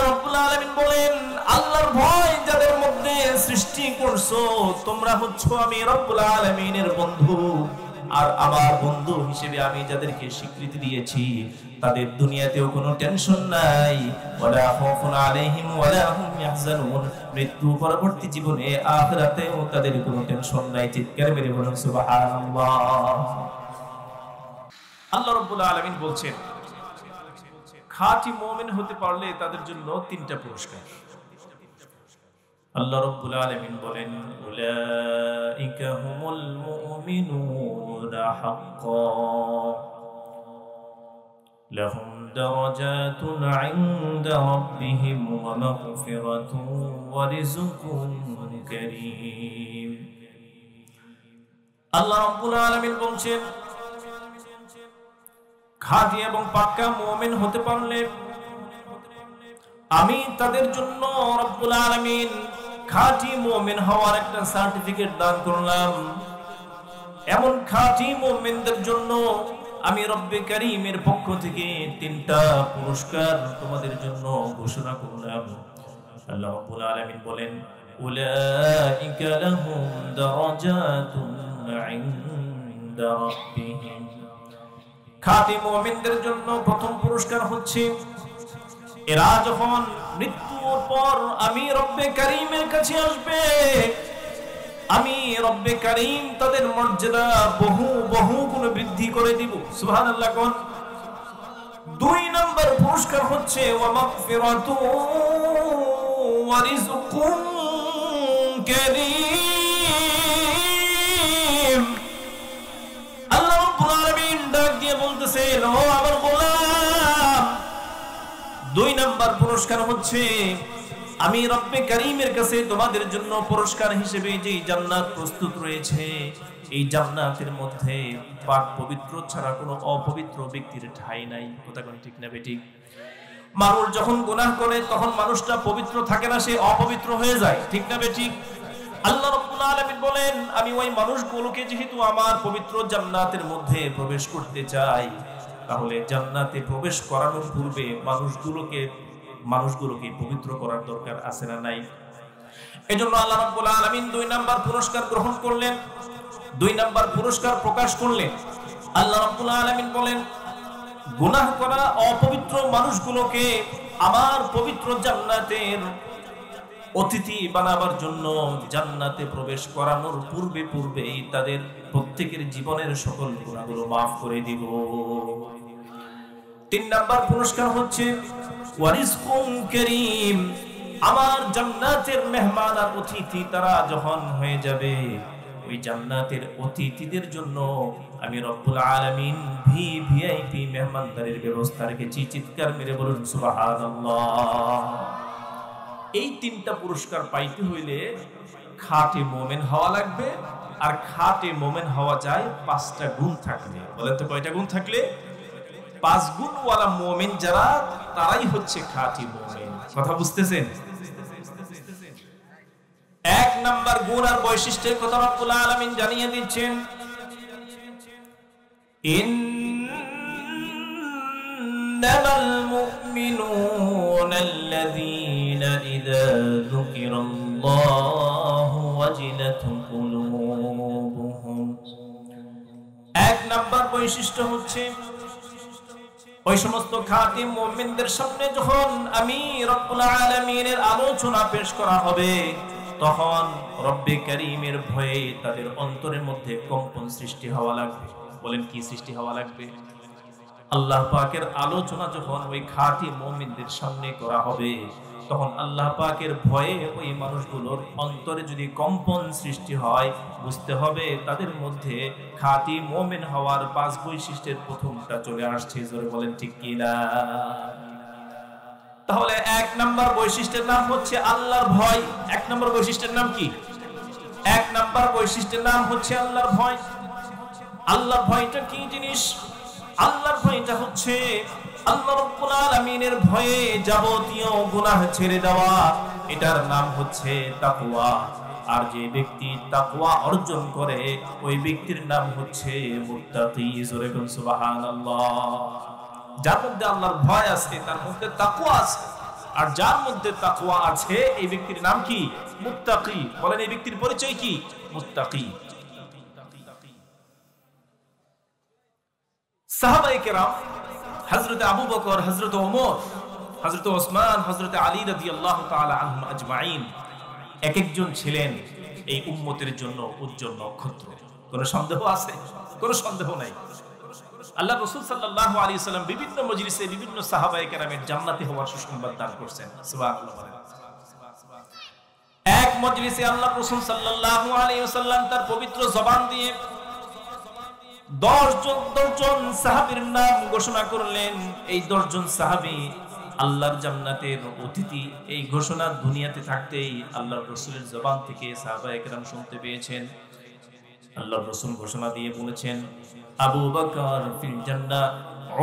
রাব্বুল আলামিন বলেন, আল্লাহর ভয় যাদের মধ্যে সৃষ্টি করছো, তোমরা হচ্ছো আমি রব্বুল আলামিনের বন্ধু। আর আমার বন্ধু হিসেবে আমি যাদেরকে স্বীকৃতি দিয়েছি, তাদের দুনিয়াতেও কোনো টেনশন নাই, ওয়ালা খাউফুন আলাইহিম ওয়ালা হুম ইয়াহজানুন। মৃত্যু পরবর্তী জীবনে আখিরাতেও তাদের কোনো টেনশন নাই। চিৎকার মেরে বলুন সুবহানাল্লাহ। আল্লাহ রাব্বুল আলামিন বলছেন, খাঁটি মুমিন হতে পারলে তাদের জন্য তিনটা পুরস্কার। আল্লাহ রাব্বুল আলামিন বলেন, উলাইকা হুমুল মুমিনুনা হাক্কান লাহুম দারাজাতুন ইনদা রাব্বিহিম ওয়া মাগফিরাতুন ওয়া রিজকুন কারীম। আল্লাহ রাব্বুল আলামিন বলছেন, খাঁটি এবং পাক্কা মুমিন হতে পারলে আমি তাদের জন্য রব্বুল আলামিন খাঁটি মুমিন হওয়ার একটা সার্টিফিকেট দান করলাম। এমন খাঁটি মুমিনদের জন্য আমি রব্বে কারীমের পক্ষ থেকে তিনটা পুরস্কার তোমাদের জন্য ঘোষণা করলাম। আল্লাহ রাব্বুল আলামিন বলেন, উলাইকা লাহুম দারাজাতুন ইনদা রাব্বিহিম। খাঁটি মুমিনদের জন্য প্রথম পুরস্কার হচ্ছে, এরা যখন মৃত্যুর পর আমি রব্বে কারীমের কাছে আসবে, আমি রব্বে কারীম তাদের মর্যাদা বহু বহু গুণে বৃদ্ধি করে দিব। সুবহানাল্লাহ কোন। দুই নম্বর পুরস্কার হচ্ছে ওয়া মাগফিরাতু ওয়া রিজকুন কারীম। আল্লাহ রাব্বুল আলামিন ডাক দিয়ে বলতেছেন, ও আমার গোলাম, দুই নাম্বার পুরস্কার হচ্ছে আমি রব্বে কারীমের কাছে তোমাদের জন্য পুরস্কার হিসেবে যে জান্নাত প্রস্তুত রয়েছে, এই জান্নাতের মধ্যে পাক পবিত্র ছাড়া কোনো অপবিত্র ব্যক্তির ঠাঁই নাই। কথা কোন ঠিক না বেঠিক? মানুষ যখন গুনাহ করে তখন মানুষটা পবিত্র থাকে না, সে অপবিত্র হয়ে যায়। ঠিক না বেঠিক? আল্লাহ রাব্বুল আলামিন বলেন, আমি ওই মানুষগুলোকে যেহেতু আমার পবিত্র জান্নাতের মধ্যে প্রবেশ করতে চাই, তাহলে জান্নাতে প্রবেশ করানোর পূর্বে মানুষগুলোকে পবিত্র করার দরকার আছে না নাই? এজন্য আল্লাহ রাব্বুল আলামিন দুই নাম্বার পুরস্কার গ্রহণ করলেন, দুই নাম্বার পুরস্কার প্রকাশ করলেন। আল্লাহ রাব্বুল আলামিন বলেন, গুনাহ করা অপবিত্র মানুষগুলোকে আমার পবিত্র জান্নাতের অতিথি বানাবার জন্য জান্নাতে প্রবেশ করানোর পূর্বেই তাদের প্রত্যেকের জীবনের সকল গুনাহগুলো মাফ করে দিব। তিন নাম্বার পুরস্কার হচ্ছে ওয়া রিজকুন কারীম। আমার জান্নাতের মেহমান আর অতিথি তারা যখন হয়ে যাবে, ওই জান্নাতের অতিথিদের জন্য আমি রব্বুল আলামিন ভিআইপি মেহমানদারির ব্যবস্থা রেখেছি। চিৎকার মেরে বলুন সুবহানাল্লাহ। এই তিনটা পুরস্কার পাইতে হইলে খাঁটি মুমিন হওয়া লাগবে, আর খাঁটি মুমিন হওয়া যায় পাঁচটা গুণ থাকলে। বলেন তো কয়টা গুণ থাকলে? পাঁচ গুণওয়ালা মুমিন যারা, তারাই হচ্ছে খাঁটি মুমিন। কথা বুঝতেছেন? এক নাম্বার গুণ আর বৈশিষ্ট্যের কথা রব্বুল আলামিন জানিয়ে দিচ্ছেন, ইন্নামাল মুমিনুনা আল্লাযীনা ইযা যুকিরাল্লাহু ওয়াজিলাত কুলুবুহুম। এক নাম্বার বৈশিষ্ট্য হচ্ছে, ওই সমস্ত খাঁটি মুমিনদের সামনে যখন আমি রব্বুল আলামিনের আলোচনা পেশ করা হবে, তখন রব্বে কারীমের ভয়ে তাদের অন্তরের মধ্যে কম্পন সৃষ্টি হওয়া লাগবে। বলেন কি সৃষ্টি হওয়া লাগবে? আল্লাহ পাকের আলোচনা যখন ওই খাঁটি মুমিনদের সামনে করা হবে, তখন আল্লাহ পাকের ভয়ে ওই মানুষগুলোর অন্তরে যদি কম্পন সৃষ্টি হয়, বুঝতে হবে তাদের মধ্যে খাঁটি মুমিন হওয়ার পাঁচ বৈশিষ্ট্যের প্রথমটা চলে আসছে। জোরে বলেন ঠিক কি না? তাহলে এক নাম্বার বৈশিষ্ট্যের নাম হচ্ছে আল্লাহর ভয়। এক নাম্বার বৈশিষ্ট্যের নাম কি? এক নাম্বার বৈশিষ্ট্যের নাম হচ্ছে আল্লাহর ভয়। আল্লাহর ভয়টা কি জিনিস? আল্লাহর ভয়টা হচ্ছে আল্লাহ রাব্বুল আলামিনের ভয়ে যাবতীয় গুনাহ ছেড়ে দেওয়া। এটার নাম হচ্ছে তাকওয়া। আর যে ব্যক্তি তাকওয়া অর্জন করে, ওই ব্যক্তির নাম হচ্ছে মুত্তাকি। জোরে বলুন সুবহানাল্লাহ। যার মধ্যে আল্লাহর ভয় আছে, তার মধ্যে তাকওয়া আছে, আর যার মধ্যে তাকওয়া আছে এই ব্যক্তির নাম কি? মুত্তাকি। বলেন এই ব্যক্তির পরিচয় কি? মুত্তাকি। সাহাবায়ে কেরাম হযরত আবু বকর, হযরত ওমর, হযরত ওসমান, হযরত আলী রাদিয়াল্লাহু তাআলা আনহুম আজমাইন এক একজন ছিলেন এই উম্মতের জন্য উজ্জ্বল নক্ষত্র। কোন সন্দেহ আছে? কোন সন্দেহ নাই। আল্লাহ রাসূল সাল্লাল্লাহু আলাইহি ওয়াসাল্লাম বিভিন্ন মজলিসে বিভিন্ন সাহাবায়ে কেরামের জান্নাতি হওয়ার সুসংবাদ দান করেছেন। সুবহানাল্লাহ। এক মজলিসে আল্লাহ রাসূল সাল্লাল্লাহু আলাইহি ওয়াসাল্লাম তার পবিত্র জবান দিয়ে 10 জন সাহাবীর নাম ঘোষণা করলেন। এই 10 জন সাহাবী আল্লাহর জান্নাতের অতিথি। এই ঘোষণা দুনিয়াতে থাকতেই আল্লাহর রাসূলের জবান থেকে সাহাবায়ে কেরাম শুনতে পেয়েছেন। আল্লাহর রাসূল ঘোষণা দিয়ে বলেছেন, আবু বকর ফিল জান্নাহ,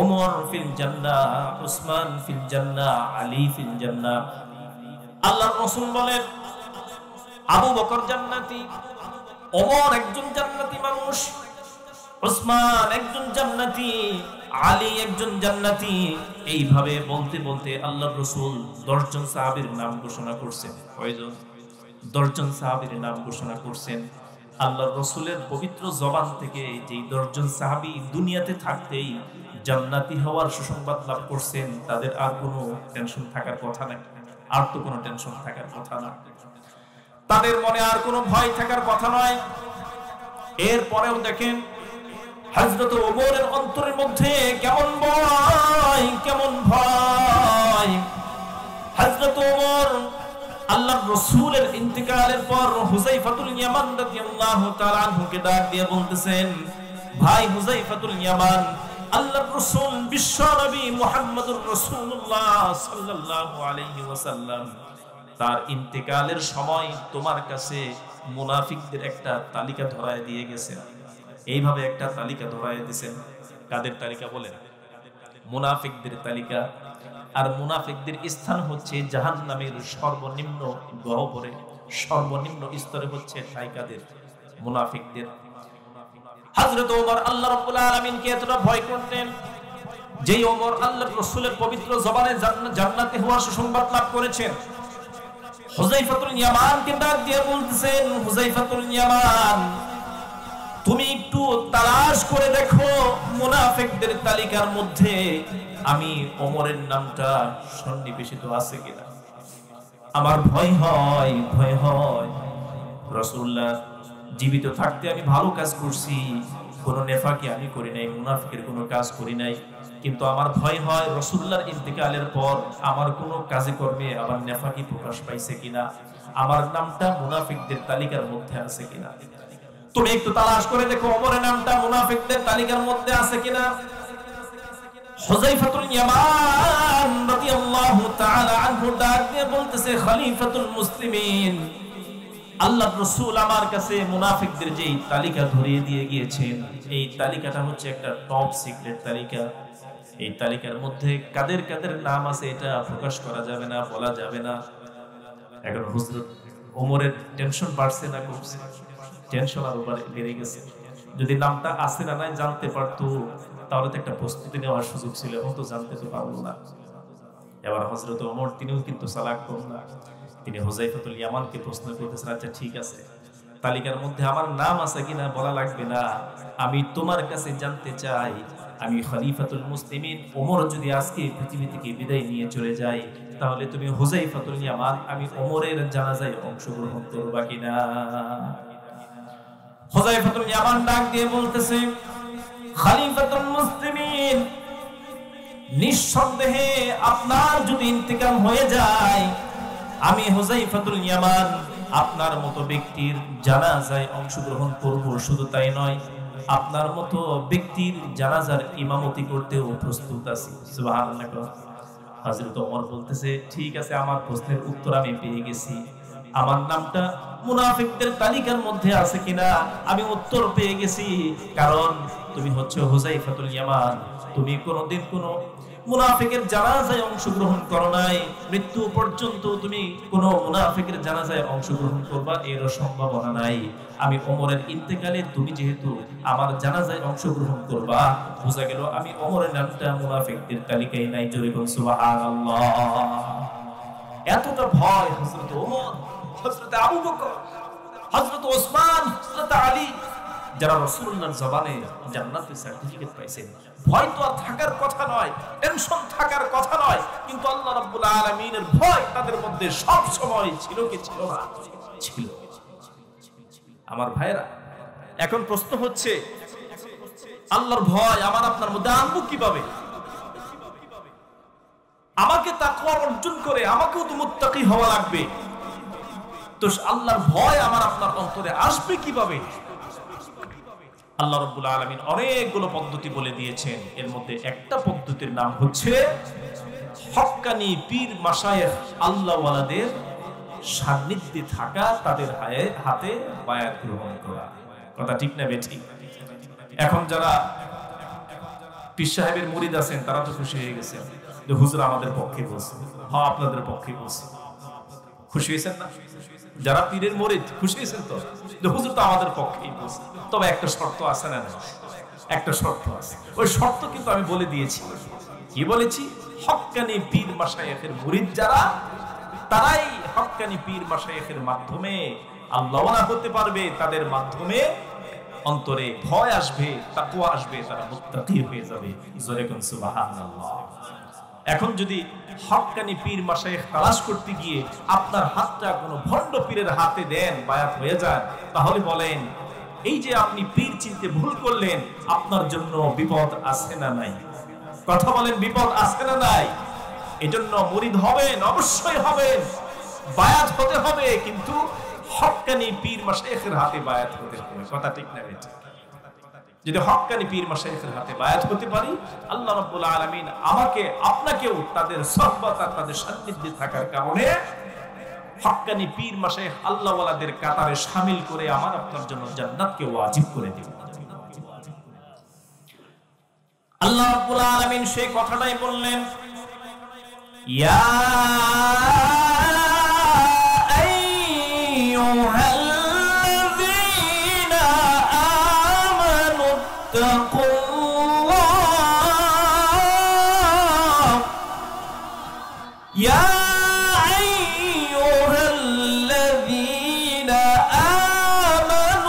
ওমর ফিল জান্নাহ, উসমান ফিল জান্নাহ, আলী ফিল জান্নাহ। আল্লাহর রাসূল বলেন, আবু বকর জান্নাতি, ওমর একজন জান্নাতি মানুষ, উসমান একজন জান্নাতি, আলী একজন জান্নাতি। এইভাবে বলতে বলতে আল্লাহর রাসূল 10 জন সাহাবীর নাম ঘোষণা করছেন। কয়জন? 10 জন সাহাবীর নাম ঘোষণা করছেন। আল্লাহর রাসূলের পবিত্র জবান থেকে যেই 10 জন সাহাবী দুনিয়াতে থাকতেই জান্নাতি হওয়ার সুসংবাদ লাভ করছেন, তাদের আর কোনো টেনশন থাকার কথা নাই। আর তো কোনো টেনশন থাকার কথা না, তাদের মনে আর কোনো ভয় থাকার কথা নয়। এরপরেও দেখেন হযরত ওমরের অন্তরের মধ্যে কেমন ভয়, কেমন ভয়। হযরত ওমর আল্লাহর রাসূলের ইন্তিকালের পর হুযায়ফাতুল ইয়ামান রাদিয়াল্লাহু তাআলা আনহুকে ডাক দিয়ে বলতেছেন, ভাই হুযায়ফাতুল ইয়ামান, আল্লাহর রাসূল বিশ্ব নবী মুহাম্মদুর রাসূলুল্লাহ সাল্লাল্লাহু আলাইহি ওয়াসাল্লাম তার ইন্তিকালের সময় তোমার কাছে মুনাফিকদের একটা তালিকা ধরায় দিয়ে গেছেন। এইভাবে একটা তালিকা ধরায় দিয়েছেন। কাদের তালিকা বলেন? মুনাফিকদের তালিকা। আর মুনাফিকদের স্থান হচ্ছে জাহান্নামের সর্বনিম্ন গহ্বরে, সর্বনিম্ন স্তরে হচ্ছে ঠাই কাদের? মুনাফিকদের। হযরত ওমর আল্লাহ রাব্বুল আলামিনকে এতটা ভয় করতেন, যেই ওমর আল্লাহর রাসূলের পবিত্র জবানে জান্নাতে হওয়ার সুসংবাদ লাভ করেছেন। হুযায়ফাতুল ইয়ামানকে ডাক দিয়ে বলতেছেন, হুযায়ফাতুল ইয়ামান, তুমি একটু তালাশ করে দেখো মুনাফিকদের তালিকার মধ্যে আমি ওমরের নামটা সন্নিবেশিত আছে কিনা। আমার ভয় হয়, ভয় হয়। রাসূলুল্লাহ জীবিত থাকতে আমি ভালো কাজ করছি, কোনো নেফাকি আমি করি নাই, মুনাফিকের কোনো কাজ করি নাই। কিন্তু আমার ভয় হয় রাসূলুল্লাহর ইন্তিকালের পর আমার কোনো কাজে কর্মে আবার নেফাকি প্রকাশ পাইছে কিনা, আমার নামটা মুনাফিকদের তালিকার মধ্যে আছে কিনা। তুমি একটু তালাশ করে দেখো ওমরের নামটা মুনাফিকদের তালিকার মধ্যে আছে কিনা। হুযায়ফাতুল ইয়ামান রাদিয়াল্লাহু তাআলা আনহু ডাক দিয়ে বলতেছে, খলিফাতুল মুসলিমিন, আল্লাহর রাসূল আমার কাছে মুনাফিকদের যেই তালিকা ধরিয়ে দিয়ে গিয়েছেন, এই তালিকাটা হচ্ছে একটা টপ সিক্রেট তালিকা। এই তালিকার মধ্যে কাদের কাদের নাম আছে এটা প্রকাশ করা যাবে না, বলা যাবে না। এখন হযরত ওমরের টেনশন বাড়ছে না কমছে? টেনশন আরো বেড়ে গেছে। যদি নামটা আছে না নাই জানতে পারতো তাহলে তো একটা প্রস্তুতি নেওয়ার সুযোগ ছিল, এখন তো জানতে তো পারলো না। এবার হযরত ওমর তিনিও কিন্তু চালাক কম না, তিনি হুযায়ফাতুল ইয়ামানকে প্রশ্ন করতেছেন, আচ্ছা ঠিক আছে, তালিকার মধ্যে আমার নাম আছে কিনা বলা লাগবে না, আমি তোমার কাছে জানতে চাই, আমি খলিফাতুল মুসলিমিন ওমর যদি আজকে পৃথিবী থেকে বিদায় নিয়ে চলে যাই, তাহলে তুমি হুযায়ফাতুল ইয়ামান আমি ওমরের জানাজায় অংশগ্রহণ করবা কিনা। হুযায়ফাতুল ইয়ামান ডাক দিয়ে বলতেছে, খলিফাতুল মুসলিমিন, নিঃসন্দেহে আপনার যদি ইন্তিকাল হয়ে যায়, আমি হুযায়ফাতুল ইয়ামান আপনার মতো ব্যক্তির জানাজায় অংশগ্রহণ করব। শুধু তাই নয়, আপনার মতো ব্যক্তির জানাজার ইমামতি করতেও প্রস্তুত আছি। সুবহানাল্লাহ। হযরত ওমর বলতেছে, ঠিক আছে, আমার প্রশ্নের উত্তর আমি পেয়ে গেছি। আমার নামটা মুনাফিকদের তালিকার মধ্যে আছে কিনা আমি উত্তর পেয়ে গেছি। কারণ তুমি হচ্ছে হুযায়ফাতুল ইয়ামান, তুমি কোনোদিন কোনো মুনাফিকের জানাজায় অংশগ্রহণ করো নাই, মৃত্যু পর্যন্ত তুমি কোনো মুনাফিকের জানাজায় অংশগ্রহণ করবা এর সম্ভাবনা নাই। আমি ওমরের ইন্তেকালে তুমি যেহেতু আমার জানাজায় অংশগ্রহণ করবা, বোঝা গেল আমি ওমরের নামটা মুনাফিকদের তালিকায় নাই। জোরে বল সুবহানাল্লাহ। এতটা ভয় হযরত ওমর, হযরত আবু বকর, হযরত ওসমান, হযরত আলী, যারা রাসূলুল্লাহর জবানে জান্নাতের সার্টিফিকেট পাইছেন, ভয় তো আর থাকার কথা নয়, টেনশন থাকার কথা নয়, কিন্তু আল্লাহ রাব্বুল আলামিনের ভয় তাদের মধ্যে সব সময় ছিল কি ছিল না? ছিল। আমার ভাইরা, এখন প্রশ্ন হচ্ছে আল্লাহর ভয় আমার আপনার মধ্যে আনবো কিভাবে? আমাকে তাকওয়া অর্জন করে আমাকেও তো মুত্তাকি হওয়া লাগবে। তো আল্লাহর ভয় আমার আপনার অন্তরে আসবে কিভাবে? আল্লাহ রাব্বুল আলামিন অনেকগুলো পদ্ধতি বলে দিয়েছেন। এর মধ্যে একটা পদ্ধতির নাম হচ্ছে হক্কানি পীর মাশায়েখ আল্লাহওয়ালাদের সান্নিধ্যে থাকা, তাদের হাতে বায়াত গ্রহণ করা। কথা ঠিক না বেঠিক? এখন যারা পীর সাহেবের মুরিদ আছেন তারা তো খুশি হয়ে গেছে যে হুজুর আমাদের পক্ষে বলছে। হ্যাঁ, আপনাদের পক্ষে বলছে। খুশি হয়েছেন না? যারা পীরের মুরিদ খুশি হয়েছেন তো যে হুজুর তো আমাদের পক্ষেই বলছে। তবে একটা শর্ত আছে না? একটা শর্ত আছে। ওই শর্ত কিন্তু আমি বলে দিয়েছি। কি বলেছি? হক্কানি পীর মাশায়েখের মুরিদ যারা, তারাই হক্কানি পীর মাশায়েখের মাধ্যমে আল্লাহওয়ালা হতে পারবে। তাদের মাধ্যমে অন্তরে ভয় আসবে, তাকওয়া আসবে, তারা মুত্তাকি হয়ে যাবে। জোরে কোন সুবহানাল্লাহ। এখন যদি হক্কানি পীর মাশায়েখ তালাশ করতে গিয়ে আপনার হাতটা কোনো ভণ্ড পীরের হাতে দেন, বায়াত হয়ে যায়, তাহলে বলেন এই যে আপনি পীর চিনতে ভুল করলেন, আপনার জন্য বিপদ আছে না নাই? কথা বলেন, বিপদ আছে না নাই? এজন্য মুরিদ হবেন, অবশ্যই হবেন, বায়াত হতে হবে, কিন্তু হক্কানি পীর মাশায়েখের হাতে বায়াত হতে হবে। কথা ঠিক না বেঠিক? যদি হক্কানি পীর মাশায়েখের হাতে বায়াত হতে পারি, আল্লাহ রাব্বুল আলামিন আমাকে আপনাকেও তাদের সুহবত আর তাদের সান্নিধ্যে থাকার কারণে হক্কানি পীর মাশায়েখ আল্লাহওয়ালাদের কাতারে শামিল করে আমার আপনার জন্য জান্নাতকে ওয়াজিব করে দিবেন। আল্লাহ রাব্বুল আলামিন সেই কথাটাই বললেন, ইয়া আইয়ুহাল্লাযীনা আমানুত্তাকুল্লাহ, ইয়া আইয়ুহাল্লাযীনা আমানুত্তাকুল্লাহ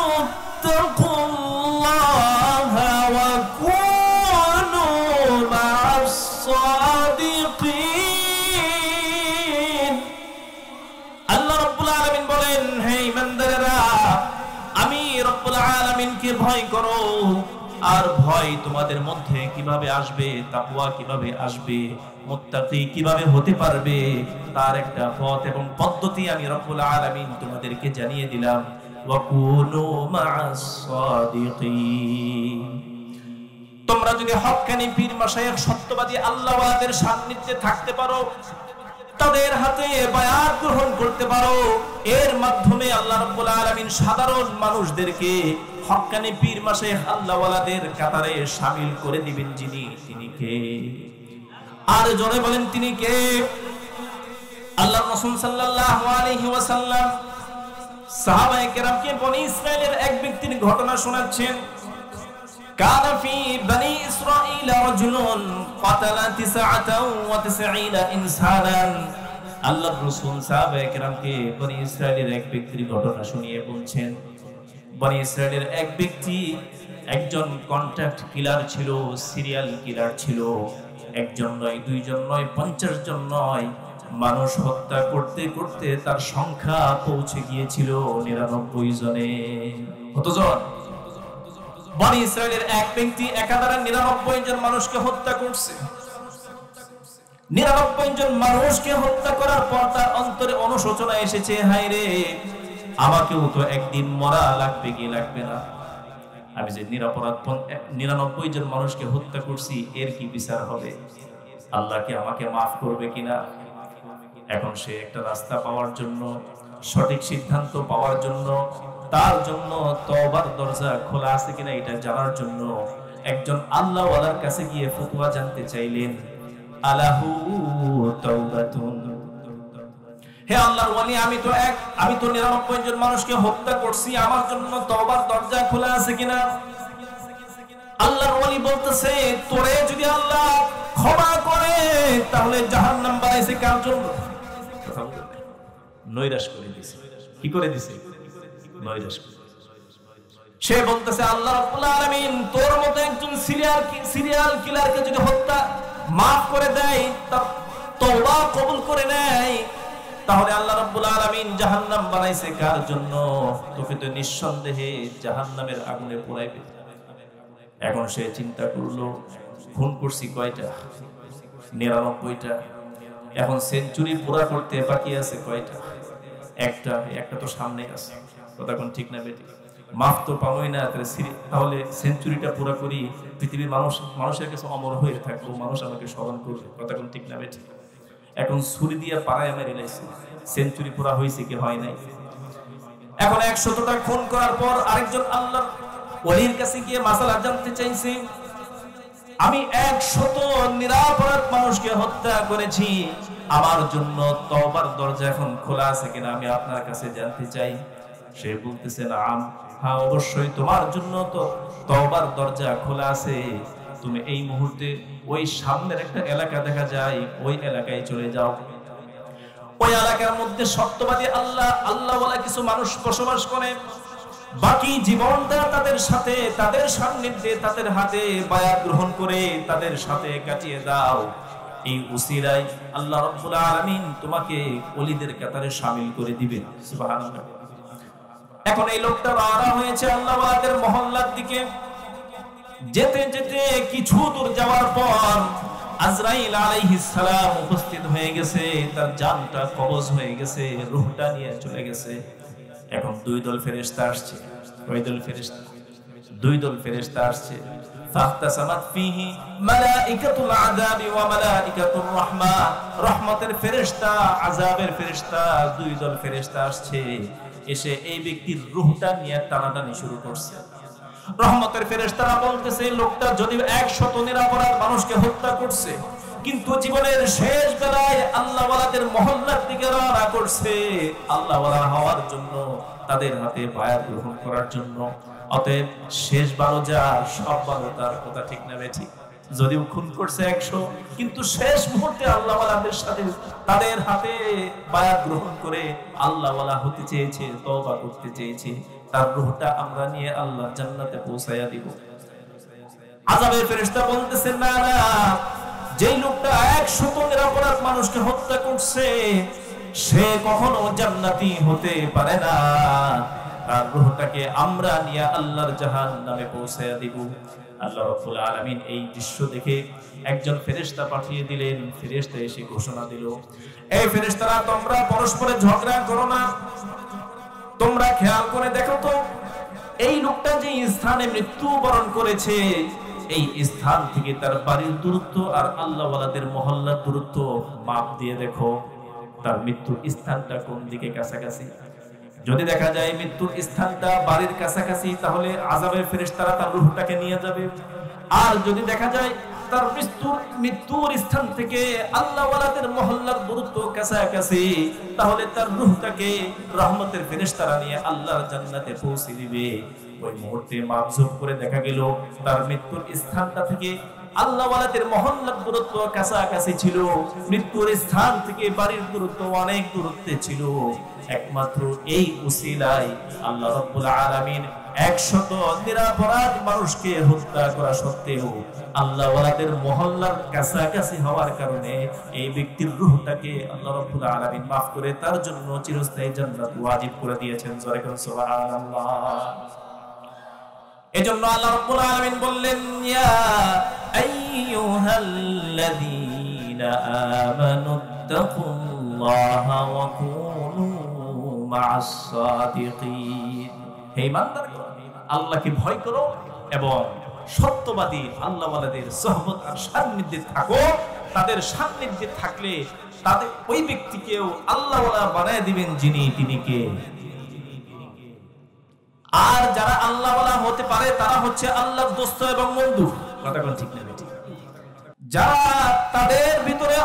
ওয়া কুনু মা'আস সাদিকিন। আল্লাহ রাব্বুল আলামিন বলেন, হে ইমানদারেরা, আমি রব্বুল আলামিনকে ভয় করো। আর ভয় তোমাদের মধ্যে কিভাবে আসবে, তাকওয়া কিভাবে আসবে, মুত্তাকি কিভাবে হতে পারবে, তার একটা পথ এবং পদ্ধতি আমি রব্বুল আলামিন তোমাদেরকে জানিয়ে দিলাম। ওয়া কুনু মা'আস সাদিকিন। তোমরা যদি হক্কানি পীর মাশায়েখ সত্যবাদী আল্লাহওয়ালাদের সান্নিধ্যে থাকতে পারো, তাদের হাতে বায়াত গ্রহণ করতে পারো, এর মাধ্যমে আল্লাহ রাব্বুল আলামিন সাধারণ মানুষদেরকে হক্কানি পীর মাশায়েখ আল্লাহওয়ালাদের কাতারে শামিল করে দিবেন। যিনি, তিনি কে? আর জোরে বলেন, তিনি কে? আল্লাহর রাসূল সাল্লাল্লাহু আলাইহি ওয়াসাল্লাম সাহাবায়ে কেরামকে বনি ইসরাইলের এক ব্যক্তির ঘটনা শোনাচ্ছেন। কানা ফি বনি ইসরাঈল রাজুলুন কাতালা 99 ইনসানান। আল্লাহর রাসূল সাহাবায়ে কেরামকে বনি ইসরাইলের এক ব্যক্তির ঘটনা শুনিয়ে বলছেন, বনি ইসরাইলের এক ব্যক্তি একজন কন্ট্রাক্ট কিলার ছিল, সিরিয়াল কিলার ছিল। একজন নয়, দুইজন নয়, 50 জন নয়, মানুষ হত্যা করতে করতে তার সংখ্যা পৌঁছে গিয়েছিল 99 জনে। কতজন? বনি ইসরাইলের এক ব্যক্তি একাধারে 99 জন মানুষকে হত্যা করছে। 99 জন মানুষকে হত্যা করার পর তার অন্তরে অনুশোচনা এসেছে, হায় রে, আমাকেও তো একদিন মরা লাগবে কি লাগবে না? আমি যে নিরপরাধ 99 জন মানুষকে হত্যা করছি, এর কি বিচার হবে? আল্লাহ কি আমাকে মাফ করবে কিনা? এখন সে একটা রাস্তা পাওয়ার জন্য, সঠিক সিদ্ধান্ত পাওয়ার জন্য, তার জন্য তওবার দরজা খোলা আছে কিনা এটা জানার জন্য একজন আল্লাহওয়ালার কাছে গিয়ে ফতোয়া জানতে চাইলেন। আলাহু তাওবাতুন, হে আল্লাহর ওয়ালি, আমি তো 99 জন মানুষকে হত্যা করছি, আমার জন্য তওবার দরজা খোলা আছে কিনা? আল্লাহর ওয়ালি বলতেছে, তোরে যদি আল্লাহ ক্ষমা করে তাহলে জাহান্নাম বানাইছে কার জন্য? কথা বলেন, নৈরাশ করে দিছে। কি করে দিছে? নৈরাশ করে। সে বলতেছে আল্লাহ রাব্বুল আলামিন তোর মতো একজন সিরিয়াল কিলারকে যদি হত্যা মাফ করে দেয়, তার তওবা কবুল করে নেয়, তাহলে আল্লাহ রাব্বুল আলামিন জাহান্নাম বানাইছে কার জন্য? তোকে তো নিঃসন্দেহে জাহান্নামের আগুনে পোড়াইবে। এখন সে চিন্তা করলো খুন করছি কয়টা? 99টা। এখন সেঞ্চুরি পুরা করতে বাকি আছে কয়টা? একটা তো সামনে আছে। কথা কোন ঠিক না বেটি? মাফ তো পাবোই না, তাহলে সেঞ্চুরিটা পুরা করি, পৃথিবীর মানুষের কাছে অমর হয়ে থাকবো, মানুষ আমাকে স্মরণ করবে। কথা কোন ঠিক না বেটি? এখন ছুরি দিয়ে পাড়ায় মেরে লাইছে, সেঞ্চুরি পুরা হয়েছে কি হয় নাই? এখন 100টা খুন করার পর আরেকজন আল্লাহর ওলির কাছে গিয়ে মাসালা জানতে চাইছে, আমি 100 নিরাপরাধ মানুষকে হত্যা করেছি, আমার জন্য তওবার দরজা এখন খোলা আছে কিনা আমি আপনার কাছে জানতে চাই। সে বলতেছে না, হ্যাঁ অবশ্যই তোমার জন্য তো তওবার দরজা খোলা আছে। তুমি এই মুহূর্তে ওই সামনের একটা এলাকা দেখা যায়, ওই এলাকায় চলে যাও। ওই এলাকার মধ্যে সত্যবাদী আল্লাহওয়ালা কিছু মানুষ বসবাস করে। বাকি জীবনটা তাদের সাথে, তাদের সান্নিধ্যে, তাদের হাতে বায়াত গ্রহণ করে তাদের সাথে কাটিয়ে দাও। এই উসিলায় আল্লাহ রাব্বুল আলামিন তোমাকে ওলিদের কাতারে শামিল করে দিবেন। সুবহানাল্লাহ। এখন এই লোকটা রওনা হয়েছে আল্লাহওয়ালাদের মহল্লার দিকে। যেতে যেতে কিছু দূর যাওয়ার পর আজরাইল আলাইহিস সালাম উপস্থিত হয়ে গেছে, তার জানটা কবজ হয়ে গেছে, রূহটা নিয়ে চলে গেছে। এখন 2 দল ফেরেশতা আসছে। কয় দল ফেরেশতা? 2 দল ফেরেশতা আসছে। ফাহতাসামাত ফিহি মালাইকাতুল আযাবি ওয়া মালাইকাতুর রাহমা। রহমতের ফেরেশতা, আযাবের ফেরেশতা, 2 দল ফেরেশতা আসছে। এসে এই ব্যক্তির রূহটা নিয়ে টানাটানি শুরু করছে। রহমতের ফেরেশতারা বলতেছে, লোকটা যদি 100 নিরাপরাধ মানুষকে হত্যা করছে, কিন্তু জীবনের শেষ বেলায় আল্লাহওয়ালাদের মহল্লার দিকে রওনা করছে আল্লাহওয়ালা হওয়ার জন্য, তাদের হাতে বায়াত গ্রহণ করার জন্য। অতএব শেষ 12 যা, সব 12 তার। কথা ঠিক না বেঠিক? যদিও খুন করছে 100, কিন্তু শেষ মুহূর্তে আল্লাহওয়ালাদের সাথে তাদের হাতে বায়াত গ্রহণ করে আল্লাহওয়ালা হতে চেয়েছে, তওবা করতে চেয়েছে, তার রূহটা আমরা নিয়ে আল্লাহর জান্নাতে পৌঁছায়া দিব। আযাবের ফেরেশতা বলতেছেন, না না, যেই লোকটা 100 নিরাপরাধ মানুষকে হত্যা করছে সে কখনো জান্নাতি হতে পারে না, তার রূহটাকে আমরা নিয়ে আল্লাহর জাহান্নামে পৌঁছায়া দিব। আল্লাহ রাব্বুল আলামিন এই দৃশ্য দেখে একজন ফেরেশতা পাঠিয়ে দিলেন। ফেরেশতা এসে ঘোষণা দিল, এই ফেরেশতারা তোমরা পরস্পরে ঝগড়া করো না, তোমরা খেয়াল করে দেখো তো এই লোকটা যে স্থানে মৃত্যুবরণ করেছে, এই স্থান থেকে তার বাড়ির দূরত্ব আর আল্লাহওয়ালাদের মহল্লার দূরত্ব মাপ দিয়ে দেখো, তার মৃত্যুর স্থানটা কোন দিকে কাছাকাছি। যদি দেখা যায় মৃত্যুর স্থানটা বাড়ির কাছাকাছি, তাহলে আযাবের ফেরেশতারা তার রূহটাকে নিয়ে যাবে। আর যদি দেখা যায় তার মৃত্যুর স্থান থেকে আল্লাহওয়ালাদের মহল্লার দূরত্ব কাছাকাছি, তাহলে তার রূহটাকে রহমতের ফেরেশতারা নিয়ে আল্লাহর জান্নাতে পৌঁছে দিবে। ওই মুহূর্তে মাপজুব করে দেখা গেল তার মৃত্যুর স্থানটা থেকে আল্লাহওয়ালাদের মহল্লার দূরত্ব কাছাকাছি ছিল, মৃত্যুর স্থান থেকে বাড়ির দূরত্ব অনেক দূরত্বে ছিল। একমাত্র এই উসিলায় আল্লাহ রাব্বুল আলামিন 100 নিরাপরাধ মানুষকে হত্যা করা সত্ত্বেও আল্লাহওয়ালাদের মহল্লার কাছাকাছি হওয়ার কারণে এই ব্যক্তির রূহটাকে আল্লাহ রাব্বুল আলামিন মাফ করে তার জন্য চিরস্থায়ী জান্নাত ওয়াজিব করে দিয়েছেন। জোরে বলুন সুবহানাল্লাহ। এজন্য আল্লাহ রাব্বুল আলামিন বললেন, ইয়া আইয়ুহাল্লাযীনা আমানুত্তাকুল্লাহা ওয়া কুনু মা'আস সাদিকিন। হে ঈমানদারগণ, আল্লাহকে ভয় করো এবং সত্যবাদী আল্লাহওয়ালাদের সুহবত আর সান্নিধ্যে থাকো। তাদের সান্নিধ্যে থাকলে তাদের ওই ব্যক্তিকেও আল্লাহওয়ালা বানায় দিবেন যিনি তিনি কে। আর যারা আল্লাহওয়ালা হতে পারে তারা হচ্ছে আল্লাহর দোস্ত এবং বন্ধু। কথা কোন ঠিক না বেঠিক? যারা তাদের ভিতরে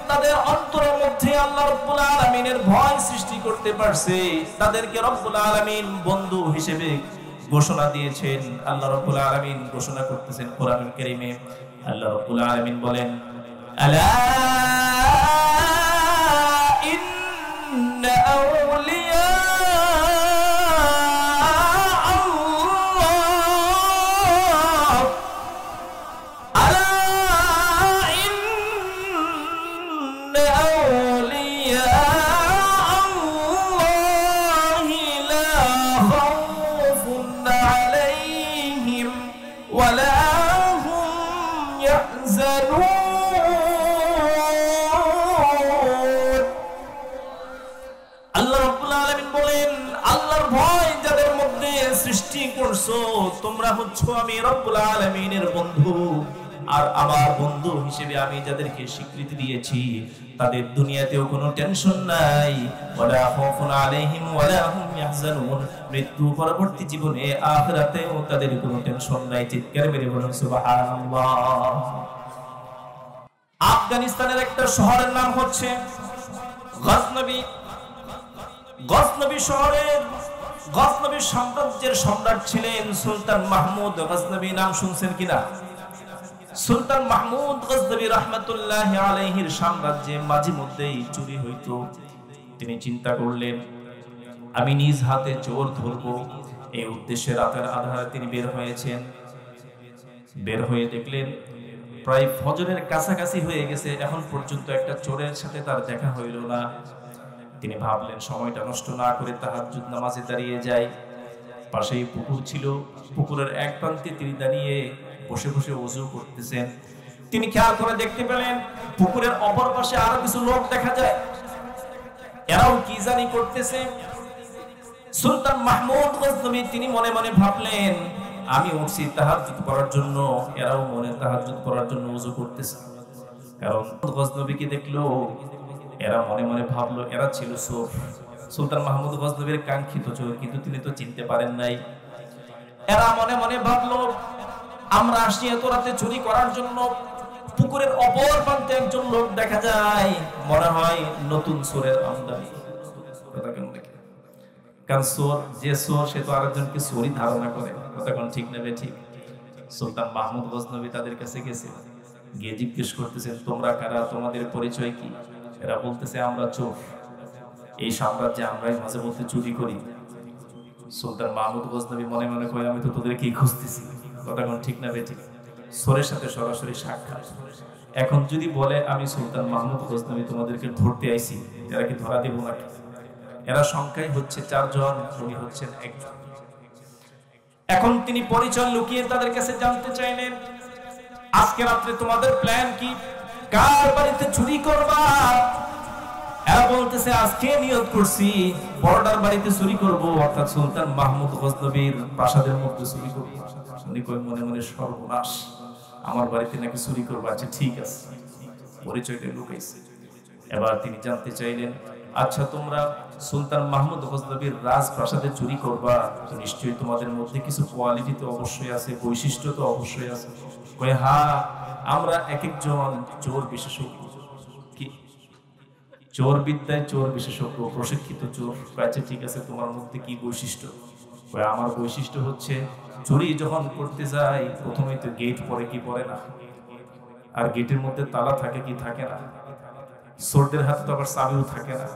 তাদের অন্তরের মধ্যে আল্লাহ রাব্বুল আলামিনের ভয় সৃষ্টি করতে পারছে, তাদেরকে রব্বুল আলামিন বন্ধু হিসেবে ঘোষণা দিয়েছেন। আল্লাহ রাব্বুল আলামিন ঘোষণা করতেছেন কোরআনুল কারীমে। আল্লাহ রাব্বুল আলামিন বলেন, আলা করছো, তোমরা হচ্ছ আমি রব্বুল আলামিনের বন্ধু, আর আমার বন্ধু হিসেবে আমি যাদেরকে স্বীকৃতি দিয়েছি তাদের দুনিয়াতেও কোনো টেনশন নাই, ওয়ালা খাউফুন আলাইহিম ওয়ালা হুম ইয়াহজানুন, মৃত্যু পরবর্তী জীবনে আখিরাতেও তাদের কোনো টেনশন নাই। চিৎকার মেরে বলুন সুবহানাল্লাহ। আফগানিস্তানের একটা শহরের নাম হচ্ছে গজনবি। গজনবি শহরের গজনবি সাম্রাজ্যের সম্রাট ছিলেন সুলতান মাহমুদ গজনবি। নাম শুনছেন কিনা? সুলতান মাহমুদ গজনবি রাহমাতুল্লাহি আলাইহির সাম্রাজ্যে মাঝে মধ্যেই চুরি হইতো। তিনি চিন্তা করলেন আমি নিজ হাতে চোর ধরবো। এই উদ্দেশ্যে রাতের আধারে তিনি বের হয়েছেন। বের হয়ে দেখলেন প্রায় ফজরের কাছাকাছি হয়ে গেছে, এখন পর্যন্ত একটা চোরের সাথে তার দেখা হইল না। তিনি ভাবলেন সময়টা নষ্ট না করে তাহাজ্জুদ নামাজে দাঁড়িয়ে যায়। পাশেই পুকুর ছিল, পুকুরের এক প্রান্তে তিনি দাঁড়িয়ে বসে বসে ওযু করতেছেন। তিনি খেয়াল করে দেখতে পেলেন পুকুরের অপর পাশে আরো কিছু লোক দেখা যায়, এরাও কি জানি করতেছে। সুলতান মাহমুদ গজনবি তিনি মনে মনে ভাবলেন আমি উঠছি তাহাজ্জুদ পড়ার জন্য, এরাও মনে তাহাজ্জুদ পড়ার জন্য ওযু করতেছে। কারণ গজনবিকে দেখলো, এরা মনে মনে ভাবলো এরা ছিল চোর। সুলতান মাহমুদ গজনবির কাঙ্ক্ষিত চোর, কিন্তু তিনি তো চিনতে পারেন নাই। এরা মনে মনে ভাবলো আমরা আসছি এত রাতে চুরি করার জন্য, পুকুরের অপর প্রান্তে একজন লোক দেখা যায়, মনে হয় নতুন চোরের আমদানি। কথা কেন দেখে? কারণ চোর যে চোর সে তো আরেকজনকে চোরই ধারণা করে। কথা কোন ঠিক নেবে ঠিক? সুলতান মাহমুদ গজনবি তাদের কাছে গেছে, গিয়ে জিজ্ঞেস করতেছেন তোমরা কারা, তোমাদের পরিচয় কি? এরা বলতেছে আমরা চোর, এই সাম্রাজ্যে আমরাই মাঝে মধ্যে চুরি করি। সুলতান মাহমুদ গজনবি মনে মনে কয় আমি তো তোদেরকেই খুঁজতেছি। কথা কোন ঠিক নেবে ঠিক? চোরের সাথে সরাসরি সাক্ষাৎ। এখন যদি বলে আমি সুলতান মাহমুদ গজনবি তোমাদেরকে ধরতে আইছি, এরা কি ধরা দেব নাকি? এরা সংখ্যায় হচ্ছে 4 জন, উনি হচ্ছেন একজন। এখন তিনি পরিচয় লুকিয়ে তাদের কাছে জানতে চাইলেন আজকে রাত্রে তোমাদের প্ল্যান কি, কার বাড়িতে চুরি করবা? এরা বলতেছে আজকে নিয়ত করছি বড়টার বাড়িতে চুরি করব, অর্থাৎ সুলতান মাহমুদ গজনবির প্রাসাদের মধ্যে চুরি করব। উনি কই মনে মনে সর্বনাশ, আমার বাড়িতে নাকি চুরি করবো। আচ্ছা ঠিক আছে, পরিচয়টা লুকাইছে। এবার তিনি জানতে চাইলেন আচ্ছা তোমরা সুলতান মাহমুদ গজনবির রাজপ্রাসাদে চুরি করবা, তো নিশ্চয়ই তোমাদের মধ্যে কিছু কোয়ালিটি তো অবশ্যই আছে, বৈশিষ্ট্য তো অবশ্যই আছে। কই হ্যাঁ, আমরা এক একজন চোর বিশেষজ্ঞ। কি চোর বিদ্যায় চোর বিশেষজ্ঞ, প্রশিক্ষিত চোর। আচ্ছা ঠিক আছে, তোমার মধ্যে কি বৈশিষ্ট্য? কই আমার বৈশিষ্ট্য হচ্ছে চুরি যখন করতে যাই প্রথমেই তো গেট পরে কি পরে না, আর গেটের মধ্যে তালা থাকে কি থাকে না, চোরদের হাতে তো আবার চাবিও থাকে না।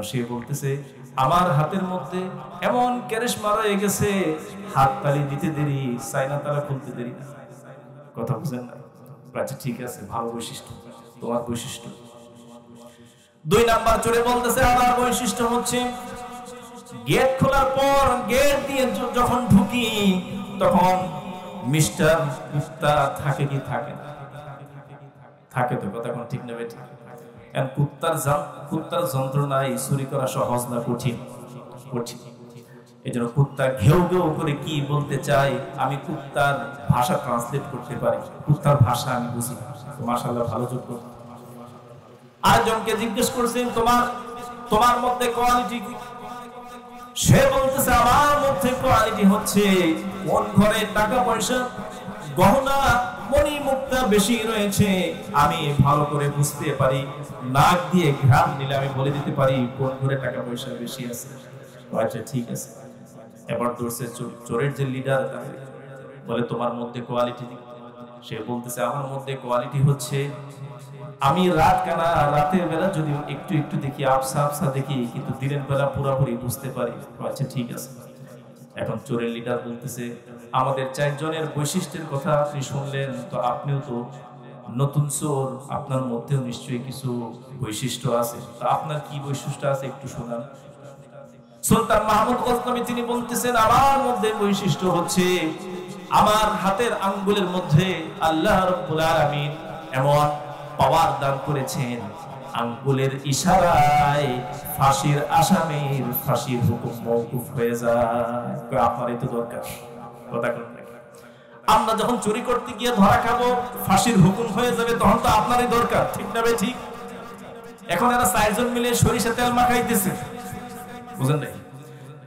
সে বলতেছে আমার হাতের মধ্যে এমন ক্যারেশমা রয়ে গেছে, হাত তালি দিতে দেরি, চাইনা তালা খুলতে দেরি না। কথা বুঝেন না? আচ্ছা ঠিক আছে, ভালো বৈশিষ্ট্য, তোমার বৈশিষ্ট্য। 2 নাম্বার চোরে বলতেছে আমার বৈশিষ্ট্য হচ্ছে গেট খোলার পর গেট দিয়ে যখন ঢুকি তখন মিস্টার কুত্তা থাকে কি থাকে না? থাকে তো। কথা কোন ঠিক নেবে ঠিক? কারণ কুত্তার যন্ত্রণায় চুরি করা সহজ না, কঠিন কঠিন। এই জন্য কুত্তা ঘেউ ঘেউ করে কি বলতে চাই আমি কুত্তার ভাষা ট্রান্সলেট করতে পারি, কুত্তার ভাষা আমি বুঝি। মাশাআল্লাহ ভালো যোগ্য। আরেকজনকে জিজ্ঞেস করছেন তোমার মধ্যে কোয়ালিটি কি? সে বলতেছে আমার মধ্যে কোয়ালিটি হচ্ছে কোন ঘরে টাকা পয়সা গহনা মণি মুক্তা বেশি রয়েছে আমি ভালো করে বুঝতে পারি, নাক দিয়ে ঘ্রাণ নিলে আমি বলে দিতে পারি কোন ঘরে টাকা পয়সা বেশি আছে। আচ্ছা ঠিক আছে। এবার ধরছে চোরের যে লিডার, বলে তোমার মধ্যে কোয়ালিটি। সে বলতেছে আমার মধ্যে কোয়ালিটি হচ্ছে আমি রাতের বেলা যদি একটু একটু দেখি, আবসা আবসা দেখি, কিন্তু দিনের বেলা পুরোপুরি বুঝতে পারি। আচ্ছা ঠিক আছে। এখন চোরের লিডার বলতেছে আমাদের 4 জনের বৈশিষ্ট্যের কথা আপনি শুনলেন, তো আপনিও তো নতুন চোর, আপনার মধ্যেও নিশ্চয়ই কিছু বৈশিষ্ট্য আছে, তো আপনার কি বৈশিষ্ট্য আছে একটু শোনান। সুলতান মাহমুদ গজনবি তিনি বলতেছেন আমার মধ্যে বৈশিষ্ট্য হচ্ছে আমার হাতের আঙ্গুলের মধ্যে আল্লাহ রাব্বুল আলামিন এমন পাওয়ার দান করেছেন, আঙ্গুলের ইশারায় ফাঁসির আসামির ফাঁসির হুকুম মওকুফ হয়ে যায়। আপনারই তো দরকার, কথা বলেন। আমরা যখন চুরি করতে গিয়ে ধরা খাবো, ফাঁসির হুকুম হয়ে যাবে, তখন তো আপনারই দরকার, ঠিক না ভাই? ঠিক। এখন এরা 4 জন মিলে সরিষা তেল মাখাইতেছে, বুঝেন নাই?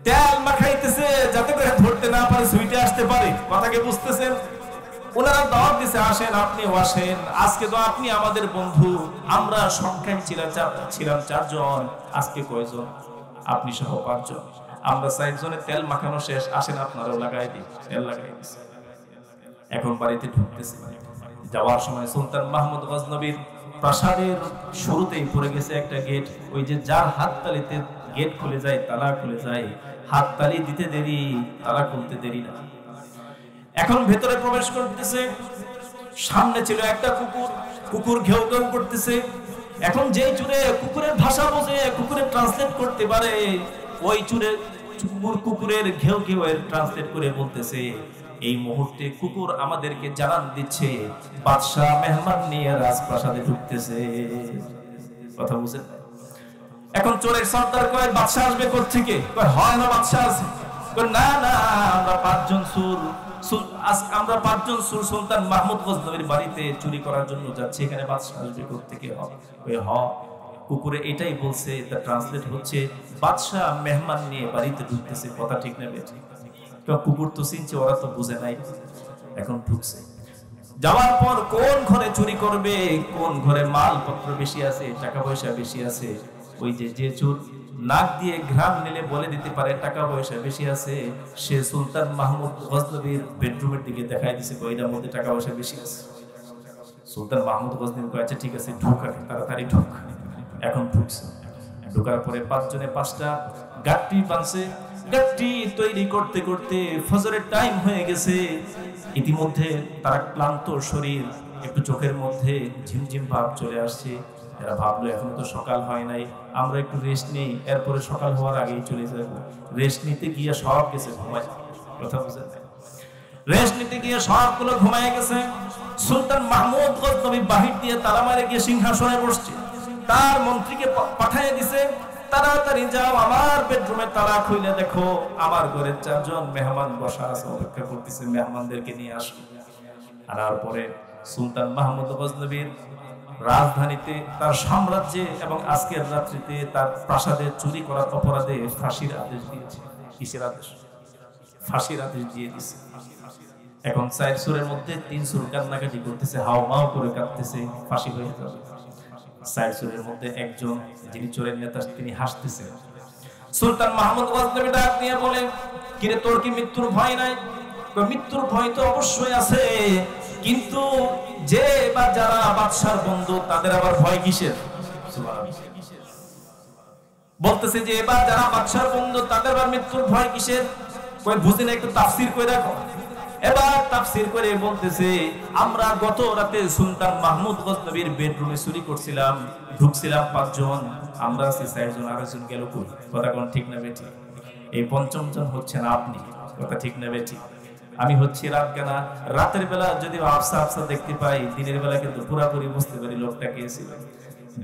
তেল মাখাইতেছে যাতে করে ধরতে না পারে, সুইটে আসতে পারে। কথাকে বুঝতেছেন? ওনারা দাওয়াত দিছে, আসেন, আপনিও আসেন, আজকে তো আপনি আমাদের বন্ধু। আমরা সংখ্যায় ছিলাম 4 জন, আজকে কয়জন? আপনি সহ 5 জন। আমরা 4 জনের তেল মাখানো শেষ, আসেন আপনারাও লাগাই দিন। তেল লাগাই দিচ্ছে। এখন বাড়িতে ঢুকতেছে, যাওয়ার সময় সুলতান মাহমুদ গজনবীর প্রাসাদের শুরুতেই পড়ে গেছে একটা গেট। ওই যে যার হাততালিতে গেট খুলে যায়, তালা খুলে যায়, হাততালি দিতে দেরি, তালা খুলতে দেরি না। এখন ভেতরে প্রবেশ করতেছে, সামনে ছিল একটা কুকুর, কুকুর ঘেউ ঘেউ করতেছে। এখন যেই চুরে কুকুরের ভাষা বোঝে, কুকুরের ট্রান্সলেট করতে পারে, ওই চুরে কুকুরের ঘেউ ঘেউ এর ট্রান্সলেট করে বলতেছে, এই মুহূর্তে কুকুর আমাদেরকে জানান দিচ্ছে বাদশাহ মেহমান নিয়ে রাজপ্রাসাদে ঢুকতেছে। কথা বুঝেন? এখন চোরের সর্দার কয়, বাদশাহ আসবে কোত্থেকে? কয়, হয় না বাদশাহ আছে। কয়, না না, আমরা 5 জন সুর সুলতান মাহমুদ গজনবীর বাড়িতে চুরি করার জন্য যাচ্ছি, এখানে বাদশাহ আসবে কোত্থেকে? কুকুরে এটাই বলছে, তা ট্রান্সলেট হচ্ছে বাদশাহ মেহমান নিয়ে বাড়িতে ঢুকতেছে। কথা ঠিক না বেঠিক? কুকুর তো চিনছে, ওরা তো বুঝে নাই। এখন ঢুকছে, যাওয়ার পর কোন ঘরে চুরি করবে, কোন ঘরে মালপত্র বেশি আছে, টাকা পয়সা বেশি আছে, ওই যে চোর নাক দিয়ে ঘ্রাণ নিলে বলে দিতে পারে টাকা পয়সা বেশি আছে, সে সুলতান মাহমুদ গজনবীর বেডরুমের দিকে দেখাই দিছে, কইটার মধ্যে টাকা পয়সা বেশি আছে। সুলতান মাহমুদ গজনবী কয়, আচ্ছা ঠিক আছে, ঢুক, তাড়াতাড়ি ঢুক। এখন ঢুকছে, ঢোকার পরে 5 জনে 5টা গাট্টি বানছে। গাট্টি তৈরি করতে করতে ফজরের টাইম হয়ে গেছে। ইতিমধ্যে তারা ক্লান্ত শরীর, একটু চোখের মধ্যে ঝিমঝিম ভাব চলে আসছে। এরা ভাবলো এখন তো সকাল হয় নাই, আমরা একটু রেস্ট নেই, এরপরে সকাল হওয়ার আগেই চলে যাবো। রেস্ট নিতে গিয়ে সব গেছে ঘুমায়। কথা বুঝেন? রেস্ট নিতে গিয়ে সবগুলো ঘুমায় গেছে। সুলতান মাহমুদ গজনবী বাহির দিয়ে তালা মারে গিয়ে সিংহাসনে বসছে। তার মন্ত্রীকে পাঠিয়ে দিছে, তাড়াতাড়ি যাও, আমার বেডরুমে তালা খুলে দেখো, আমার ঘরে 4 জন মেহমান বসা আছে, অপেক্ষা করতেছে, মেহমানদেরকে নিয়ে আসো। আনার পরে সুলতান মাহমুদ গজনবীর রাজধানীতে, তার সাম্রাজ্যে এবং আজকের রাত্রিতে তার প্রাসাদে চুরি করার অপরাধে ফাঁসির আদেশ দিয়েছে। কিসের আদেশ? ফাঁসির আদেশ দিয়ে দিছে। এখন 4 সুরের মধ্যে 3 সুর কান্নাকাটি করতেছে, হাও মাও করে কাঁদতেছে, ফাঁসি হয়ে যাবে। 4 সুরের মধ্যে একজন, যিনি চোরের নেতা, তিনি হাসতেছেন। সুলতান মাহমুদ গজনবী ডাক দিয়ে বলে, কিরে তোর কি মৃত্যুর ভয় নাই? মৃত্যুর ভয় তো অবশ্যই আছে, কিন্তু যে বা যারা বাদশার বন্ধু, তাদের আবার ভয় কিসের? বলতেছে যে এবার যারা বাদশার বন্ধু, তাদের আবার মৃত্যুর ভয় কিসের? কই বুঝি না, একটু তাফসীর করে রাখো। এবার তাফসীর করে বলতেছে, আমরা গত রাতে সুলতান মাহমুদ গজনবীর বেডরুমে চুরি করছিলাম, ঢুকছিলাম 5 জন, আমরা আছি 4 জন, আরেকজন গেল কই? কথা কোন ঠিক না বেঠি? এই 5ম জন হচ্ছেন আপনি। কথা ঠিক না বেঠি? আমি হচ্ছি রাতগানা। রাতের বেলা যদি আফসা আফসা দেখতে পাই, দিনের বেলা কিন্তু পুরাপুরি বুঝতে পারি লোকটা কে ছিল।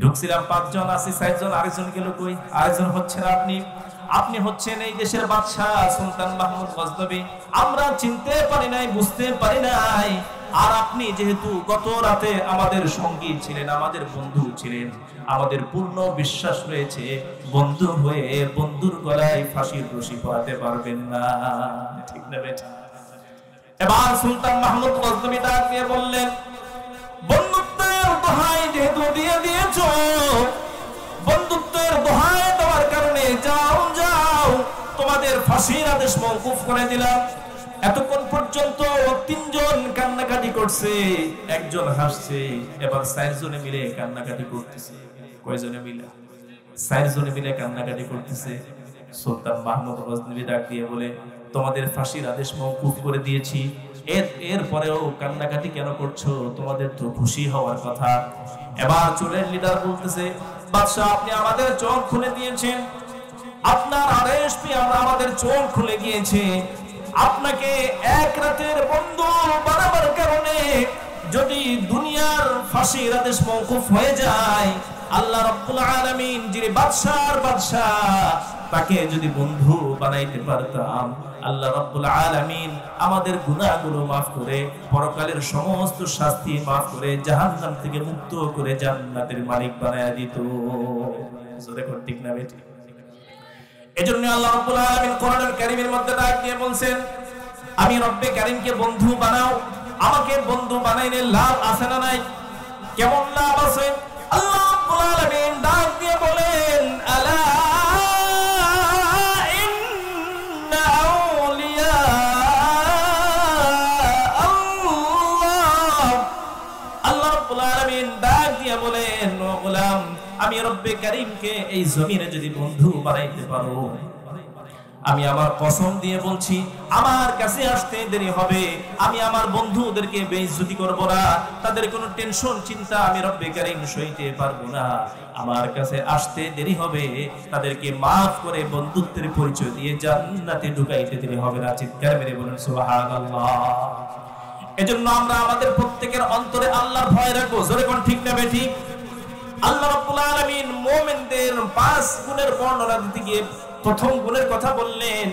ঢুকছিলাম 5 জন, আছি 4 জন, আরেকজন গেল কই? আরেকজন হচ্ছেন আপনি। আপনি হচ্ছেন এই দেশের বাদশাহ সুলতান মাহমুদ গজনবী। আমরা চিনতে পারি নাই, বুঝতে পারি নাই। আর আপনি যেহেতু গত রাতে আমাদের সঙ্গী ছিলেন, আমাদের বন্ধু ছিলেন, আমাদের পূর্ণ বিশ্বাস রয়েছে, বন্ধু হয়ে বন্ধুর গলায় ফাঁসির রশি পরাতে পারবেন না। ঠিক না বেটা? এবার সুলতান মাহমুদ গজনবী ডাক দিয়ে বললেন, বন্ধুত্বের দোহাই যেহেতু দিয়ে দিয়েছ, বন্ধুত্বের দোহাই দেওয়ার কারণে যাও যাও, তোমাদের ফাঁসির আদেশ মওকুফ করে দিলাম। এতক্ষণ পর্যন্ত 3 জন কান্নাকাটি করছে, একজন হাসছে। এবার 4 জনে মিলে কান্নাকাটি করতেছে। কয়জনে মিলে? 4 জনে মিলে কান্নাকাটি করতেছে। সুলতান মাহমুদ গজনবী ডাক দিয়ে বলে, তোমাদের ফাঁসির আদেশ মওকুফ করে দিয়েছি, এরপরেও কান্নাকাটি কেন করছো? তোমাদের তো খুশি হওয়ার কথা। এবার চোরের লিডার বলতেছে, বাদশাহ আপনি আমাদের চোখ খুলে দিয়েছেন, আপনার আদেশ পেয়ে আমরা আমাদের চোখ খুলে গিয়েছে। আপনাকে এক রাতের বন্ধু বানাবার কারণে যদি দুনিয়ার ফাঁসির আদেশ মওকুফ হয়ে যায়, আল্লাহ রাব্বুল আলামিন যিনি বাদশার বাদশা, তাকে যদি বন্ধু বানাইতে পারতাম, আল্লাহ রাব্বুল আলামিন আমাদের গুনাহগুলো maaf করে পরকালের সমস্ত শাস্তি maaf করে জাহান্নাম থেকে মুক্ত করে জান্নাতের মালিক বানায়া দিত। জোরে করে ঠিক না বেটি? এজন্য আল্লাহ রাব্বুল আলামিন কোরআনুল কারীমের মধ্যে ডাক দিয়ে বলছেন, আমি রব্বে কারীমকে বন্ধু বানাও, আমাকে বন্ধু বানাইলে লাভ আছে না নাই? কেমন লাভ আছে? আল্লাহ রাব্বুল আলামিন ডাক দিয়ে বলেন, আলা ইন্না আউলিয়া আল্লাহ। আল্লাহ রাব্বুল আলামিন ডাক দিয়ে বলেন, ও গোলাম, আমি রব্বে কারীমকে এই জমিনে যদি বন্ধু বানাইতে পারো, আমি আমার কসম দিয়ে বলছি আমার কাছে আসতে দেরি হবে, আমি আমার বন্ধুদেরকে বেইজ্জতি করব না, তাদের কোনো টেনশন চিন্তা আমি রব্বে কারীম সইতে পারবো না। আমার কাছে আসতে দেরি হবে, তাদেরকে maaf করে বন্ধুত্বের পরিচয় দিয়ে জান্নাতে ঢুকাইতে দেরি হবে না। চিৎকার মেরে বলেন সুবহানাল্লাহ। এজন্য আমরা আমাদের প্রত্যেকের অন্তরে আল্লাহর ভয় রাখবো। জোরে কোন ঠিক না বেঠিক? আল্লাহ রাব্বুল আলামিন মুমিনদের 5 গুণের বর্ণনা দিতে গিয়ে প্রথম গুণের কথা বললেন,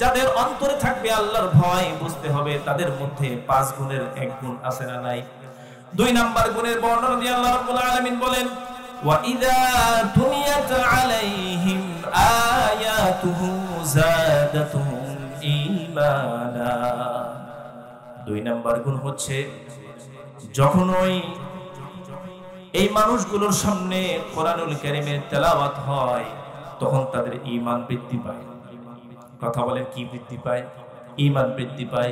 যাদের অন্তরে থাকবে আল্লাহর ভয়, বুঝতে হবে তাদের মধ্যে 5 গুণের 1 গুণ আছে না নাই। 2 নাম্বার গুণের বর্ণনা দিয়ে আল্লাহ রাব্বুল আলামিন বলেন, ওয়া ইযা তুলিয়াত আলাইহিম আয়াতুহু যাদাতুহুম ঈমানা। 2 নাম্বার গুণ হচ্ছে, যখনই এই মানুষগুলোর সামনে কোরআনুল কারীমের তেলাওয়াত হয়, তখন তাদের ঈমান বৃদ্ধি পায়। কথা বলেন, কি বৃদ্ধি পায়? ঈমান বৃদ্ধি পায়।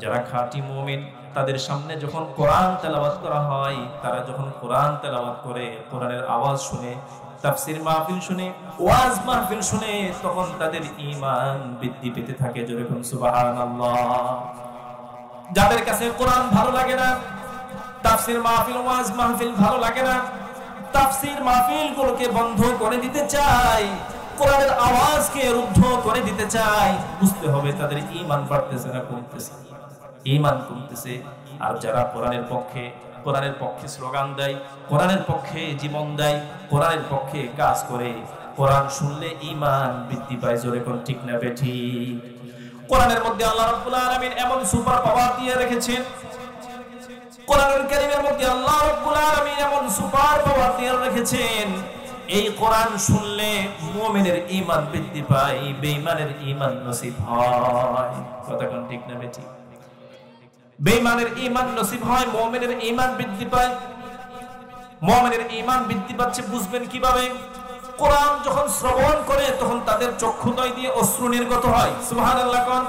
যারা খাঁটি মুমিন, তাদের সামনে যখন কোরআন তেলাওয়াত করা হয়, তারা যখন কোরআন তেলাওয়াত করে, কোরআনের আওয়াজ শুনে, তাফসীর মাহফিল শুনে, ওয়াজ মাহফিল শুনে, তখন তাদের ঈমান বৃদ্ধি পেতে থাকে। জোরে বলুন সুবহানাল্লাহ। যাদের কাছে কোরআন ভালো লাগে না, তাফসীর মাহফিল ওয়াজ মাহফিল ভালো লাগে না, তাফসীর মাহফিলগুলোকে বন্ধ করে দিতে চায়, কোরআনের আওয়াজকে রুদ্ধ করে দিতে চায়, বুঝতে হবে তাদের ঈমান বাড়তেছে না কমতেছে? ঈমান কমতেছে। আর যারা কোরআনের পক্ষে স্লোগান দেয়, কোরআনের পক্ষে জীবন দেয়, কোরআনের পক্ষে কাজ করে, কোরআন শুনলে ঈমান বৃদ্ধি পায়। জোরে কোন ঠিক না বেঠিক? কোরআনের মধ্যে আল্লাহ রাব্বুল আলামিন এমন সুপার পাওয়ার দিয়ে রেখেছেন, কোরআনুল কারীমের মধ্যে আল্লাহ রাব্বুল আলামিন এমন সুপার পাওয়ার দিয়ে রেখেছেন, এই কোরআন শুনলে মুমিনের ঈমান বৃদ্ধি পায়, বেঈমানের ঈমান নসিব হয়। কথা কোন ঠিক না বেঠিক? বেঈমানের ঈমান নসিব হয়, মুমিনের ঈমান বৃদ্ধি পায়। মুমিনের ঈমান বৃদ্ধি পাচ্ছে বুঝবেন কিভাবে? কোরআন যখন শ্রবণ করে, তখন তাদের চক্ষুদ্বয় দিয়ে অশ্রু নির্গত হয়। সুবহানাল্লাহ কোন?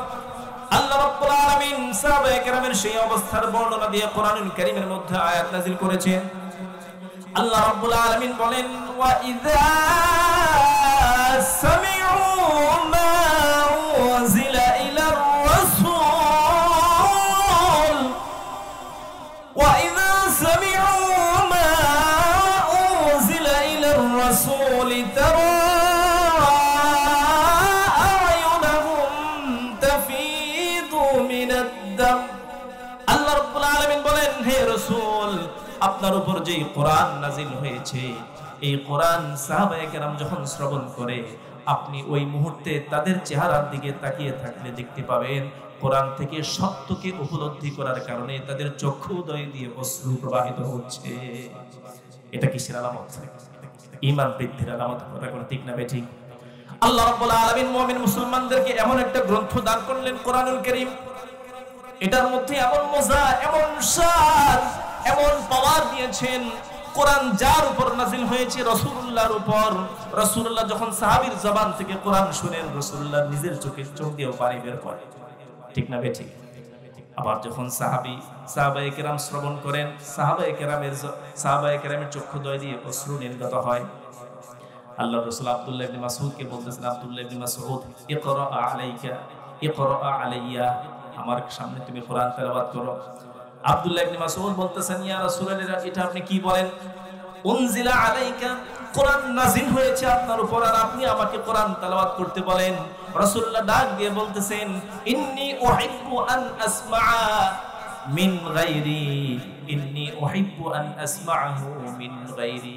আল্লাহ রাব্বুল আলামিন সাহাবায়ে কেরামের সেই অবস্থার বর্ণনা দিয়ে কোরআনুল কারীমের মধ্যে আয়াত নাযিল করেছেন। আল্লাহ রাব্বুল আলামিন বলেন, ওয়া ইযা সামিউ মা উনজিলা ইলার রাসূল, ওয়া ইযা সামিউ মা উনজিলা ইলার রাসূল তারা আল্লাহ রাব্বুল আলামিন বলেন, হে রাসূল, আপনার উপর যে কোরআন নাযিল হয়েছে, এই কোরআন সাহাবায়ে কেরাম যখন শ্রবণ করে, আপনি ওই মুহূর্তে তাদের চেহারার দিকে তাকিয়ে থাকলে দেখতে পাবেন কোরআন থেকে সত্যকে উপলব্ধি করার কারণে তাদের চক্ষুদ্বয় দিয়ে অশ্রু প্রবাহিত হচ্ছে। এটা কিসের আলামত? ঈমান বৃদ্ধির আলামত। কথা কোন ঠিক না বেঠিক? আল্লাহ রাব্বুল আলামিন মুমিন মুসলমানদেরকে এমন একটা গ্রন্থ দান করলেন, কোরআনুল কারীম। এটার মধ্যে এমন মজা, এমন স্বাদ, এমন পাওয়ার দিয়েছেন। কোরআন যার উপর নাযিল হয়েছে, রাসূলুল্লাহর উপর, রাসূলুল্লাহ যখন সাহাবীর জবান থেকে কোরআন শুনেন, রাসূলুল্লাহ নিজের চোখ দিয়ে পানি বের করে। ঠিক না বেঠিক? আবার যখন সাহাবায়ে কেরাম শ্রবণ করেন, সাহাবায়ে কেরামের চক্ষুদ্বয় দিয়ে অশ্রু নির্গত হয়। আল্লাহ রাসূল আব্দুল্লাহ ইবনে মাসউদকে বলতেছেন, আব্দুল্লাহ ইবনে মাসউদ, ইকরা আলাইয়া, আমার সামনে তুমি কোরআন তেলাওয়াত করো। আব্দুল্লাহ ইবনে মাসউদ বলতেছেন, ইয়া রাসূলুল্লাহ, এটা আপনি কি বলেন? উনজিলা আলাইকা, কোরআন নাযিল হয়েছে আপনার উপর, আর আপনি আমাকে কোরআন তেলাওয়াত করতে বলেন। রাসূলুল্লাহ ডাক দিয়ে বলতেছেন, ইন্নী উহিব্বু আন আসমা'a মিন গায়রি, ইন্নী উহিব্বু আন আসমা'হু মিন গায়রি।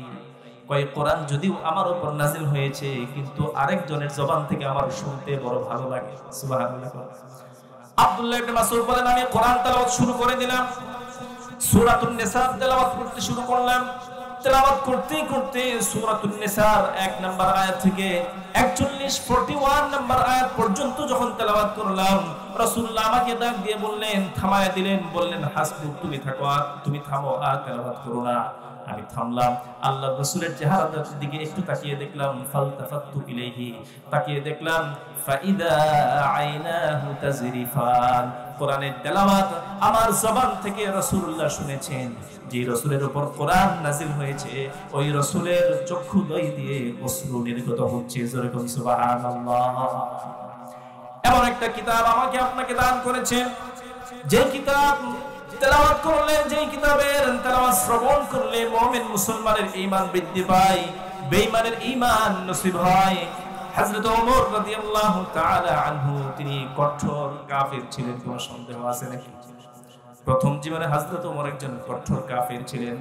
কয় কোরআন যদিও আমার উপর নাজিল হয়েছে কিন্তু আরেকজনের জবান থেকে আমার শুনতে বড় ভালো লাগে। সুবহানাল্লাহ। আব্দুল্লাহ ইবনে মাসউদ বলেন আমি কোরআন তেলাওয়াত শুরু করে দিলাম, সূরাতুন নিসা তেলাওয়াত করতে শুরু করলাম। তেলাওয়াত করতে করতে সূরাতুন নিসার 1 নম্বর আয়াত থেকে 41 নম্বর আয়াত পর্যন্ত যখন তেলাওয়াত করলাম, রাসূলুল্লাহ আমাকে ডাক দিয়ে বললেন, থামায় দিলেন, বললেন হাসবুক, তুমি থাকো, আর তুমি থামো, আর তেলাওয়াত করো না। আমি থামলাম, আল্লাহর রাসূলের চেহারার দিকে একটু তাকিয়ে দেখলাম, ফালতাফাতু ইলাইহি, তাকিয়ে দেখলাম ফাইদা আইনাহু তাজরিফান। কোরআনের তেলাওয়াত আমার জবান থেকে রাসূলুল্লাহ শুনেছেন, যে রাসূলের উপর কোরআন নাযিল হয়েছে ওই রাসূলের চক্ষুদ্বয় দিয়ে অশ্রু নির্গত হচ্ছে। জোরে বলুন সুবহানাল্লাহ। এমন একটা কিতাব আমাকে আপনাকে দান করেছেন, যে কিতাব তেলাওয়াত করলে, যে কিতাবের তেলাওয়াত শ্রবণ করলে মুমিন মুসলমানের ঈমান বৃদ্ধি পায়, বেঈমানের ঈমান নসিব হয়। হযরত ওমর রাদিয়াল্লাহু তাআলা আনহু তিনি কঠোর কাফির ছিলেন, কোনো সন্দেহ আছে নাকি? প্রথম জীবনে হযরত ওমর একজন কঠোর কাফির ছিলেন।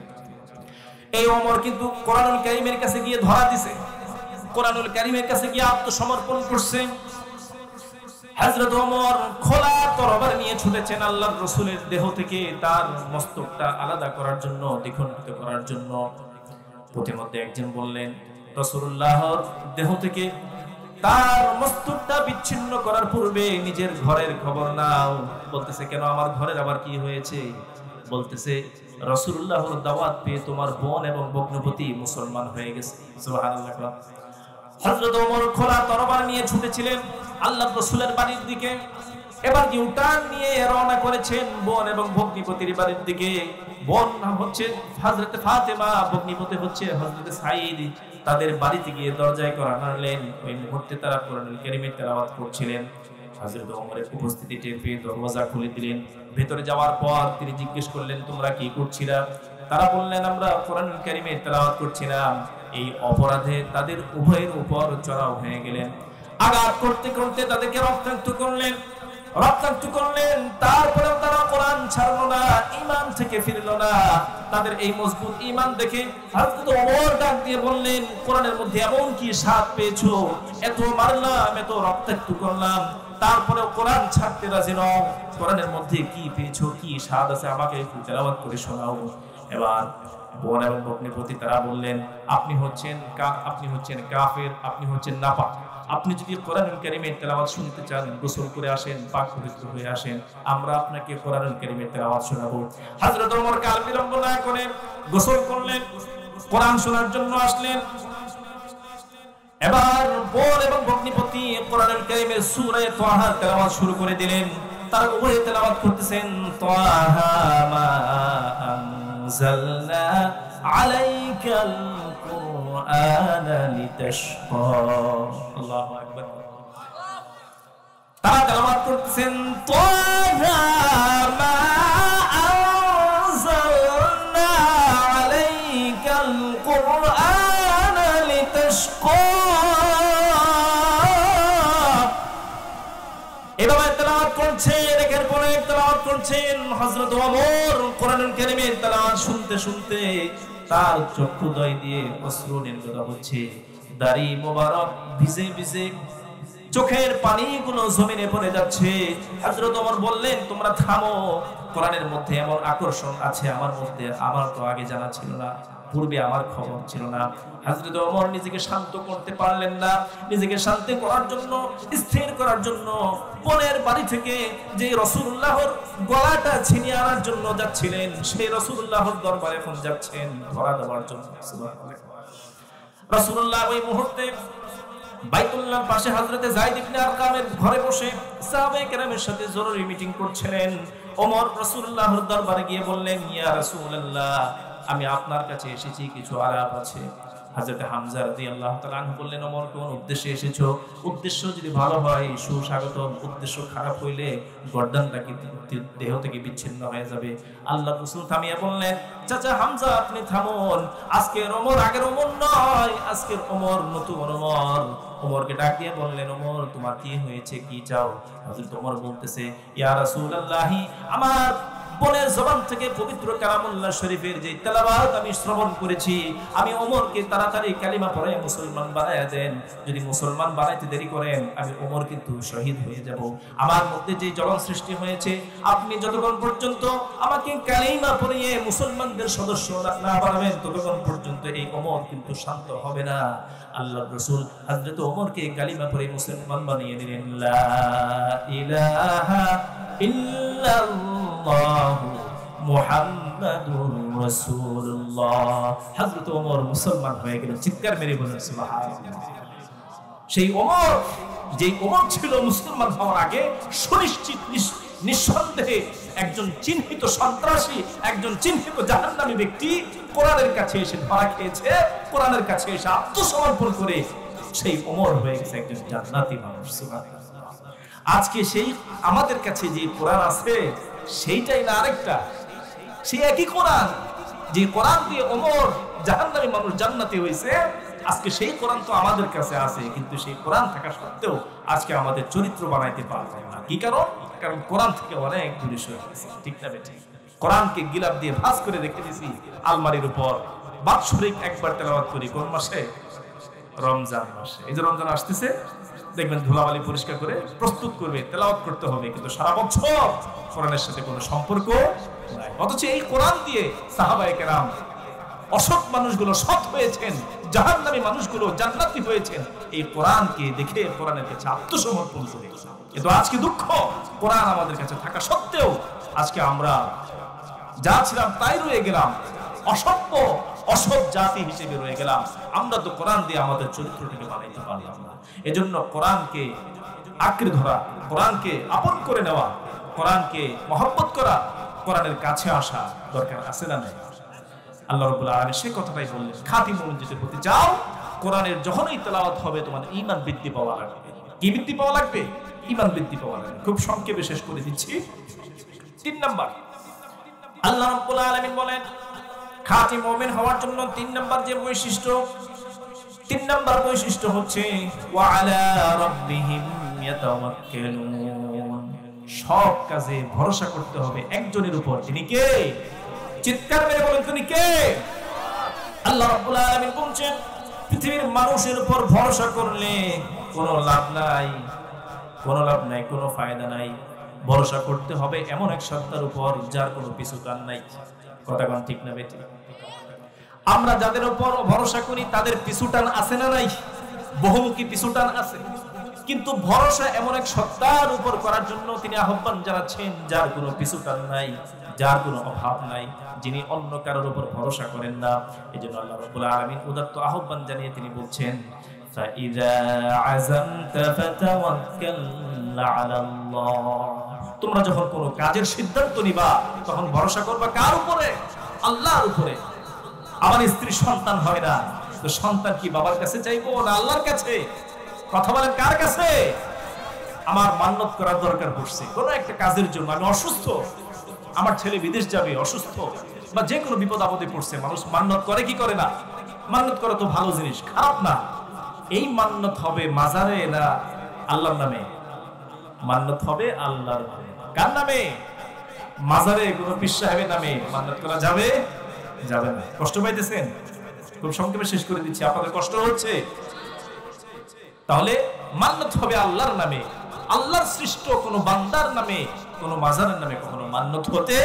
এই ওমর কিন্তু কোরআনুল কারীমের কাছে গিয়ে ধরা দিছে, কোরআনুল কারীমের কাছে গিয়ে আত্মসমর্পণ করছে। হযরত ওমর খোলা তরবারি নিয়ে ছুটেছেন আল্লাহর রাসূলের দেহ থেকে তার মস্তকটা আলাদা করার জন্য, দ্বিখণ্ডিত করার জন্য। প্রতিমধ্যে একজন বললেন, রাসূলুল্লাহর দেহ থেকে তার মস্তকটা বিচ্ছিন্ন করার পূর্বে নিজের ঘরের খবর নাও। বলতেছে, কেন, আমার ঘরের আবার কি হয়েছে? বলতেছে, রাসূলুল্লাহর দাওয়াত পেয়ে তোমার বোন এবং ভগ্নপতি মুসলমান হয়ে গেছে। সুবহানাল্লাহ। হযরত ওমর খোলা তরবারি নিয়ে ছুটেছিলেন আল্লাহর রাসূলের বাড়ির দিকে। এবার কি উটান নিয়ে রওনা করেছেন বোন এবং ভগ্নিপতির বাড়ির দিকে। বোন হচ্ছে হযরতে ফাতেমা, ভগ্নিপতি হচ্ছে হযরতে সাঈদ। তাদের বাড়িতে গিয়ে দরজায় কড়া নাড়লেন। ওই মুহূর্তে তারা কোরআনুল কারীমের তেলাওয়াত করছিলেন। হযরত ওমরের উপস্থিতি টের পেয়ে দরজা খুলে দিলেন। ভেতরে যাওয়ার পর তিনি জিজ্ঞেস করলেন, তোমরা কি করছিলা? তারা বললেন, আমরা কোরআনুল কারীমের তেলাওয়াত করছিলাম। এই অপরাধে তাদের উভয়ের উপর চড়াও হয়ে গেলেন। আঘাত করতে করতে তাদেরকে রক্তাক্ত করলেন। তারপরে তারা কোরআন ছাড়লো না, ঈমান থেকে ফিরলো না। তাদের এই মজবুত ঈমান দেখে হযরত ওমর ডাক দিয়ে বললেন, কোরআনের মধ্যে এমন কি স্বাদ পেয়েছো? এত মারলাম, এত রক্তাক্ত করলাম, তারপরেও কোরআন ছাড়তে রাজি নও। কোরআনের মধ্যে কি পেয়েছো, কি স্বাদ আছে, আমাকে একটু তেলাওয়াত করে শোনাও। এবার বোন এবং ভগ্নিপতি তারা বললেন, আপনি হচ্ছেন কাফের, আপনি হচ্ছেন নাপাক। আপনি যদি কোরআনুল কারীমের তেলাওয়াত শুনতে চান, গোসল করে আসেন, পাক পবিত্র হয়ে আসেন, আমরা আপনাকে কোরআনুল কারীমের তেলাওয়াত শোনাবো। হযরত ওমর কাল বিলম্ব না করে গোসল করলেন, কোরআন শোনার জন্য আসলেন। এবার বোন এবং ভগ্নিপতি কোরআনুল কারীমের সূরা তাহা তেলাওয়াত শুরু করে দিলেন। তারা উভয়ে তেলাওয়াত করতেছেন, তাহা মা আনজালনা আলাইকাল কুরআনা লিতাশকা। আল্লাহু আকবার। তারা তেলাওয়াত করতেছেন, তাহা মা আনজালনা আলাইকাল কুরআনা লিতাশকা। এভাবে তেলাওয়াত করছেন, একের পর এক তেলাওয়াত করছেন। হযরত ওমর কোরআনুল কারীমের তেলাওয়াত শুনতে শুনতে তার চক্ষুদ্বয় দিয়ে অশ্রু নির্গত হচ্ছে। দাড়ি মোবারক ভিজে ভিজে চোখের পানিগুলো জমিনে পড়ে যাচ্ছে। হযরত ওমর বললেন, তোমরা থামো, কোরআনের মধ্যে এমন আকর্ষণ আছে আমার মধ্যে, আমার তো আগে জানা ছিল না, পূর্বে আমার খবর ছিল না। হযরত ওমর নিজেকে শান্ত করতে পারলেন না। নিজেকে শান্ত করার জন্য, স্থির করার জন্য বোনের বাড়ি থেকে যে রাসূলুল্লাহর গলাটা ছিনিয়ে আনার জন্য যাচ্ছিলেন, সেই রাসূলুল্লাহর দরবারে এখন যাচ্ছেন ধরা দেওয়ার জন্য। সুবহানাল্লাহ। রাসূলুল্লাহ ওই মুহূর্তে বাইতুল্লাহর পাশে হযরতে যায়েদ ইবনে আরকামের ঘরে বসে সাহাবায়ে কেরামের সাথে জরুরি মিটিং করছিলেন। ওমর রাসূলুল্লাহর দরবারে গিয়ে বললেন, ইয়া রাসূলুল্লাহ, আমি আপনার কাছে এসেছি, কিছু আলাপ আছে। হযরতে হামজা রাদিয়াল্লাহু তাআলা আনহু বললেন, ওমর, কোন উদ্দেশ্যে এসেছো? উদ্দেশ্য যদি ভালো হয় সুস্বাগতম, উদ্দেশ্য খারাপ হইলে গর্দানটা কি দেহ থেকে বিচ্ছিন্ন হয়ে যাবে। আল্লাহর রাসূল থামিয়ে বললেন, চাচা হামজা, আপনি থামুন। আজকের ওমর আগের ওমর নয়, আজকের ওমর নতুন ওমর। ওমরকে ডাক দিয়ে বললেন, ওমর, তোমার কি হয়েছে, কি চাও? হযরত ওমর বলতেছে, ইয়া রাসূলুল্লাহ, আমার বোনের জবান থেকে পবিত্র কালামুল্লাহ শরীফের যে তেলাওয়াত আমি শ্রবণ করেছি, আমি ওমরকে তাড়াতাড়ি কালিমা পড়ে মুসলমান বানায়া দেন। যদি মুসলমান বানাইতে দেরি করেন, আমি ওমর কিন্তু শহীদ হয়ে যাব। আমার মধ্যে যে জ্বলন সৃষ্টি হয়েছে, আপনি যতক্ষণ পর্যন্ত আমাকে কালিমা পড়িয়ে মুসলমানদের সদস্য না বানাবেন, ততক্ষণ পর্যন্ত এই ওমর কিন্তু শান্ত হবে না। আল্লাহর রাসূল হযরত ওমরকে কালিমা পড়ে মুসলমান বানিয়ে দিলেন। লা ইলাহা ইল্লাল্লাহ মুহাম্মাদুর রাসূলুল্লাহ। হযরত ওমর মুসলমান হয়ে গেলেন। চিৎকার মেরে বলেন সুবহানাল্লাহ। সেই ওমর, যে ওমর ছিল মুসলমান হওয়ার আগে সুনিশ্চিত নিঃসন্দেহে একজন চিহ্নিত সন্ত্রাসী, একজন চিহ্নিত জাহান্নামী ব্যক্তি, কোরআনের কাছে এসে ধরা খেয়েছে, কোরআনের কাছে এসে আত্মসমর্পণ করে সেই ওমর হয়ে গেছে একজন জান্নাতি মানুষ। সুবহানাল্লাহ। আজকে সেই আমাদের কাছে যে কোরআন আছে, সেইটাই না আরেকটা, সেই একই কোরআন, যে কোরআন দিয়ে ওমর জাহান্নামী মানুষ জান্নাতি হয়েছে, আজকে সেই কোরআন তো আমাদের কাছে আছে, কিন্তু সেই কোরআন থাকা সত্ত্বেও আজকে আমাদের চরিত্র বানাইতে পারবে না। কি কারণ? কারণ কোরআন থেকে অনেক দূরে সরে গেছে। ঠিক না বেঠিক? কোরআনকে গিলাপ দিয়ে ভাঁজ করে রেখে দিয়েছি আলমারির উপর। বাৎসরিক একবার তেলাওয়াত করি। কোন মাসে? রমজান মাসে। এই যে রমজান আসতেছে, দেখবেন ধুলাবালি পরিষ্কার করে প্রস্তুত করবে, তেলাওয়াত করতে হবে, কিন্তু সারা বছর কোরআনের সাথে কোনো সম্পর্ক নাই। অথচ এই কোরআন দিয়ে সাহাবায়ে কেরাম, অসৎ মানুষগুলো সৎ হয়েছেন, জাহান্নামী মানুষগুলো জান্নাতি হয়েছেন এই কোরআনকে দেখে, কোরআনের কাছে আত্মসমর্পণ করে। কিন্তু আজকে দুঃখ, কোরআন আমাদের কাছে থাকা সত্ত্বেও আজকে আমরা যা ছিলাম তাই রয়ে গেলাম, অসভ্য অসৎ জাতি হিসেবে রয়ে গেলাম। আমরা তো কোরআন দিয়ে আমাদের চরিত্রটাকে বানাইতে পারলাম না। এজন্য কোরআনকে আঁকড়ে ধরা, কোরআনকে আপন করে নেওয়া, কোরআনকে মহব্বত করা, কোরআনের কাছে আসা দরকার আছে না নাই? আল্লাহ রাব্বুল আলামিন সেই কথাটাই বললেন, খাঁটি মুমিন যদি হতে চাও, কোরআনের যখনই তেলাওয়াত হবে তোমার ঈমান বৃদ্ধি পাওয়া লাগবে। কি বৃদ্ধি পাওয়া লাগবে? ঈমান বৃদ্ধি পাওয়া লাগবে। খুব সংক্ষেপে শেষ করে দিচ্ছি। 3 নাম্বার, আল্লাহ রাব্বুল আলামিন বলেন খাঁটি মুমিন হওয়ার জন্য 3 নাম্বার যে বৈশিষ্ট্য, 3 নাম্বার বৈশিষ্ট্য হচ্ছে ওয়া আলা রাব্বিহিম ইয়াতাওয়াক্কালুন। সব কাজে ভরসা করতে হবে একজনের উপর। তিনি কে? চিৎকার মেরে বলেন, তিনি কে? আল্লাহ রাব্বুল আলামিন বলছেন, পৃথিবীর মানুষের উপর ভরসা করলে কোনো লাভ নাই, কোনো লাভ নাই, কোনো ফায়দা নাই। ভরসা করতে হবে এমন এক সত্তার উপর যার কোনো পিছুটান নাই। কথা কোন ঠিক না বেঠিক? আমরা যাদের উপর ভরসা করি তাদের পিছুটান আছে না নাই? বহুমুখী পিছুটান আছে। কিন্তু ভরসা এমন এক সত্তার উপর করার জন্য তিনি আহ্বান জানাচ্ছেন যার কোনো পিছুটান নাই, যার কোনো অভাব নাই, যিনি অন্য কারোর উপর ভরসা করেন না। এজন্য আল্লাহ রাব্বুল আলামিন উদাত্ত আহ্বান জানিয়ে তিনি বলছেন, ফাইযা আযামতা ফাতাওয়াক্কাল আলাল্লাহ। তোমরা যখন কোনো কাজের সিদ্ধান্ত নিবা তখন ভরসা করবা কার উপরে? আল্লাহর উপরে। আমার স্ত্রী সন্তান হয় না, তো সন্তান কি বাবার কাছে চাইবো না আল্লাহর কাছে? কথা বলেন, কার কাছে? আমার মান্নত করার দরকার পড়ছে কোনো একটা কাজের জন্য, আমি অসুস্থ, আমার ছেলে বিদেশ যাবে, অসুস্থ, বা যে কোনো বিপদ আপদে পড়ছে, মানুষ মান্নত করে কি করে না? মান্নত করা তো ভালো জিনিস, খারাপ না। এই মান্নত হবে মাজারে না আল্লাহর নামে? মান্নত হবে আল্লাহর নামে। কার নামে? মাজারে কোনো পীর সাহেবের নামে মান্নত করা যাবে? যাবে না। কষ্ট পাইতেছেন? খুব সংক্ষেপে শেষ করে দিচ্ছি, আপনাদের কষ্ট হচ্ছে। তাহলে মান্নত হবে আল্লাহর নামে। আল্লাহর সৃষ্ট কোনো বান্দার নামে, কোনো মাজারের নামে কখনো মান্নত হতে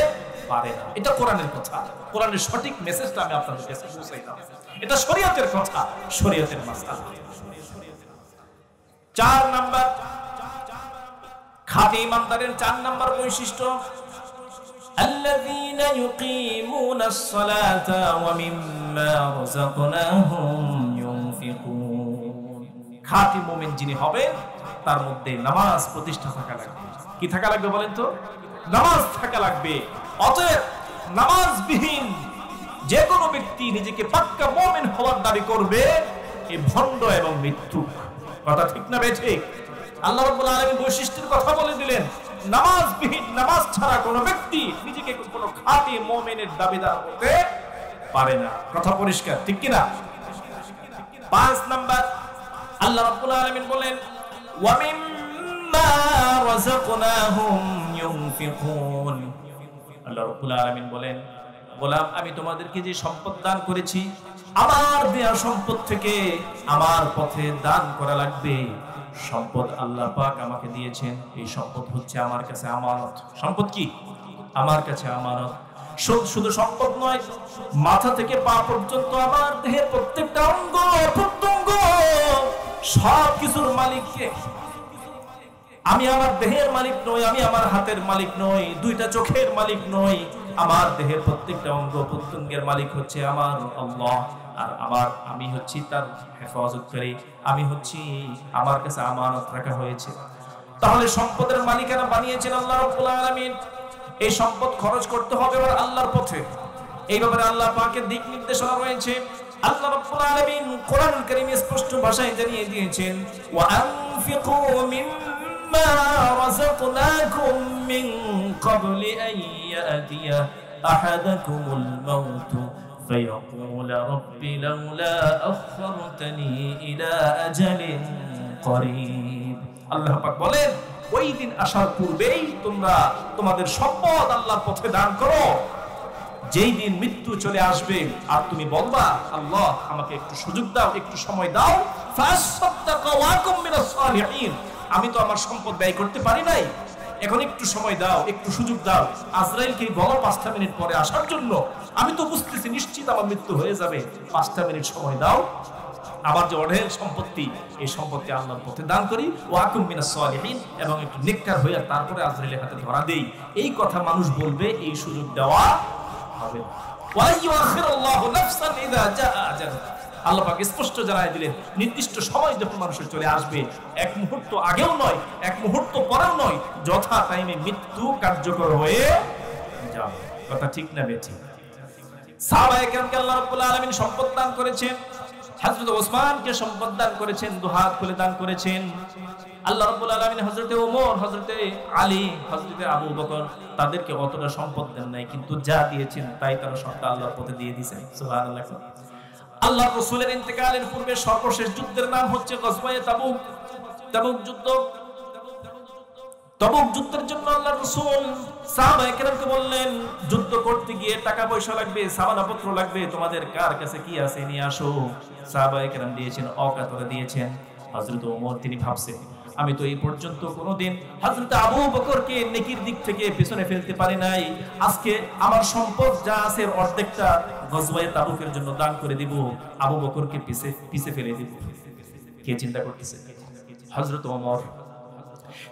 পারে না। এটা কোরআনের কথা, কোরআনের সঠিক মেসেজটা আমি আপনাদের কাছে পৌঁছাইলাম। এটা শরীয়তের কথা, শরীয়তের মাসআলা। 4 নাম্বার, খাঁটি ইমানদারের 4 নাম্বার বৈশিষ্ট্য, আল্লাযীনা ইউকিমুনাস সালাতা ওয়া মিম্মা রাযাকনাহুম ইউনফিকুন। খাঁটি মুমিন যিনি হবে তার মধ্যে নামাজ প্রতিষ্ঠা থাকা লাগবে। কি থাকা লাগবে বলেন তো? নামাজ থাকা লাগবে। অতএব নামাজবিহীন যে কোনো ব্যক্তি নিজেকে পাক্কা মুমিন হওয়ার দাবি করবে, এ ভণ্ড এবং মিথ্যুক। কথা ঠিক না বেঠিক? আল্লাহ রাব্বুল আলামিন বৈশিষ্ট্যের কথা বলে দিলেন, নামাজবিহীন, নামাজ ছাড়া কোনো ব্যক্তি নিজেকে কোনো খাঁটি মুমিনের দাবিদার হতে পারে না। কথা পরিষ্কার, ঠিক কি না? 5 নাম্বার, আল্লাহ রাব্বুল আলামিন বলেন, ওয়া মিম্মা রাযাকনাহুম ইউনফিকুন। আল্লাহ রাব্বুল আলামিন বলেন, গোলাম আমি তোমাদেরকে যে সম্পদ দান করেছি, আমার দেয়া সম্পদ থেকে আমার পথে দান করা লাগবে। সম্পদ আল্লাহ পাক আমাকে দিয়েছেন, এই সম্পদ হচ্ছে আমার কাছে আমানত। সম্পদ কি? আমার কাছে আমানত। শুধু সম্পদ নয়, মাথা থেকে পা পর্যন্ত আমার দেহের প্রত্যেকটা অঙ্গ প্রত্যঙ্গ সব কিছুর মালিককে। আমি আমার দেহের মালিক নই, আমি আমার হাতের মালিক নই, দুইটা চোখের মালিক নই। আমার দেহের প্রত্যেকটা অঙ্গ প্রত্যঙ্গের মালিক হচ্ছে আমার আল্লাহ। আর আমি হচ্ছি তার হেফাজতকারী, আমি হচ্ছি, আমার কাছে আমানত রাখা হয়েছে। তাহলে সম্পদের মালিকানা বানিয়েছেন আল্লাহ রাব্বুল আলামিন। এই সম্পদ খরচ করতে হবে আল্লাহর পথে। এই ব্যাপারে আল্লাহ পাকের দিক নির্দেশনা রয়েছে। আল্লাহ রাব্বুল আলামিন কোরআনুল কারীমে স্পষ্ট ভাষায় জানিয়ে দিয়েছেন, ওয়া আনফিকু মিম্মা রাযাকনাকুম মিন ক্বাবলি আন ইয়াতিয়া আহাদাকুমুল মাউত ফায়াকুল রাব্বি লাউলা আখখারতানি ইলা আজালিন করিব। আল্লাহ পাক বলেন, ওই দিন আসার পূর্বেই তোমরা তোমাদের সম্পদ আল্লাহর পথে দান করো। যেই দিন মৃত্যু চলে আসবে আর তুমি বলবা, আল্লাহ আমাকে একটু সুযোগ দাও, একটু সময় দাও, ফাসাদদাকা ওয়া কুম মিনাস সালিহিন, আমি তো আমার সম্পদ ব্যয় করতে পারি নাই, এখন একটু সময় দাও, একটু সুযোগ দাও। আজরাইলকে বলো 5টা মিনিট পরে আসার জন্য, আমি তো বুঝতেছি নিশ্চিত আমার মৃত্যু হয়ে যাবে, 5টা মিনিট সময় দাও। আমার যে অঢেল সম্পত্তি, এই সম্পত্তি আল্লাহর পথে দান করি, ওয়া কুম মিনাস সালিহিন, এবং একটু নেককার হয়ে তারপরে আজরাইলের হাতে ধরা দেই। এই কথা মানুষ বলবে, এই সুযোগ দেওয়া হবে না। ওয়া ইউআখিরুল্লাহু নাফসান ইযা জাআ আজালুহা, আল্লাহ পাক স্পষ্ট জানায় দিলেন, নির্দিষ্ট সময় যখন মানুষের চলে আসবে, এক মুহূর্ত আগেও নয়, এক মুহূর্ত পরেও নয়, যথা টাইমে মৃত্যু কার্যকর হয়ে যাবে। কথা ঠিক না বেঠিক? সাহাবায়ে কেরামকে আল্লাহ রাব্বুল আলামিন সম্পদ দান করেছেন। হযরত ওসমানকে সম্পদ দান করেছেন, দুহাত খুলে দান করেছেন। আল্লাহ রাব্বুল আলামিন হযরতে ওমর, হযরতে আলী, হযরতে আবু বকর তাদেরকে অতটা সম্পদ দেন নাই, কিন্তু যা দিয়েছেন তাই তারা সবটা আল্লাহর পথে দিয়ে দিয়েছেন। সুবহানাল্লাহ। আল্লাহর রাসূলের ইন্তেকালের পূর্বে সর্বশেষ যুদ্ধের নাম হচ্ছে গজওয়ায়ে তাবুক। তাবুক যুদ্ধ। তাবুক যুদ্ধের জন্য আল্লাহর রাসূল সাহাবায়ে কেরামকে বললেন, যুদ্ধ করতে গিয়ে টাকা পয়সা লাগবে, সামানাপত্র লাগবে, তোমাদের কার কাছে কি আছে নিয়ে আসো। সাহাবায়ে কেরাম দিয়েছেন, অকাতরে দিয়েছেন। হযরত ওমর তিনি ভাবছেন, আমি তো এই পর্যন্ত কোনোদিন হযরত আবু বকরকে নেকির দিক থেকে পেছনে ফেলতে পারি নাই, আজকে আমার সম্পদ যা আছে অর্ধেকটা গজওয়ায়ে তাবুকের জন্য দান করে দিব, আবু বকরকে পিছে ফেলে দিব। কে চিন্তা করতেছে? হযরত ওমর।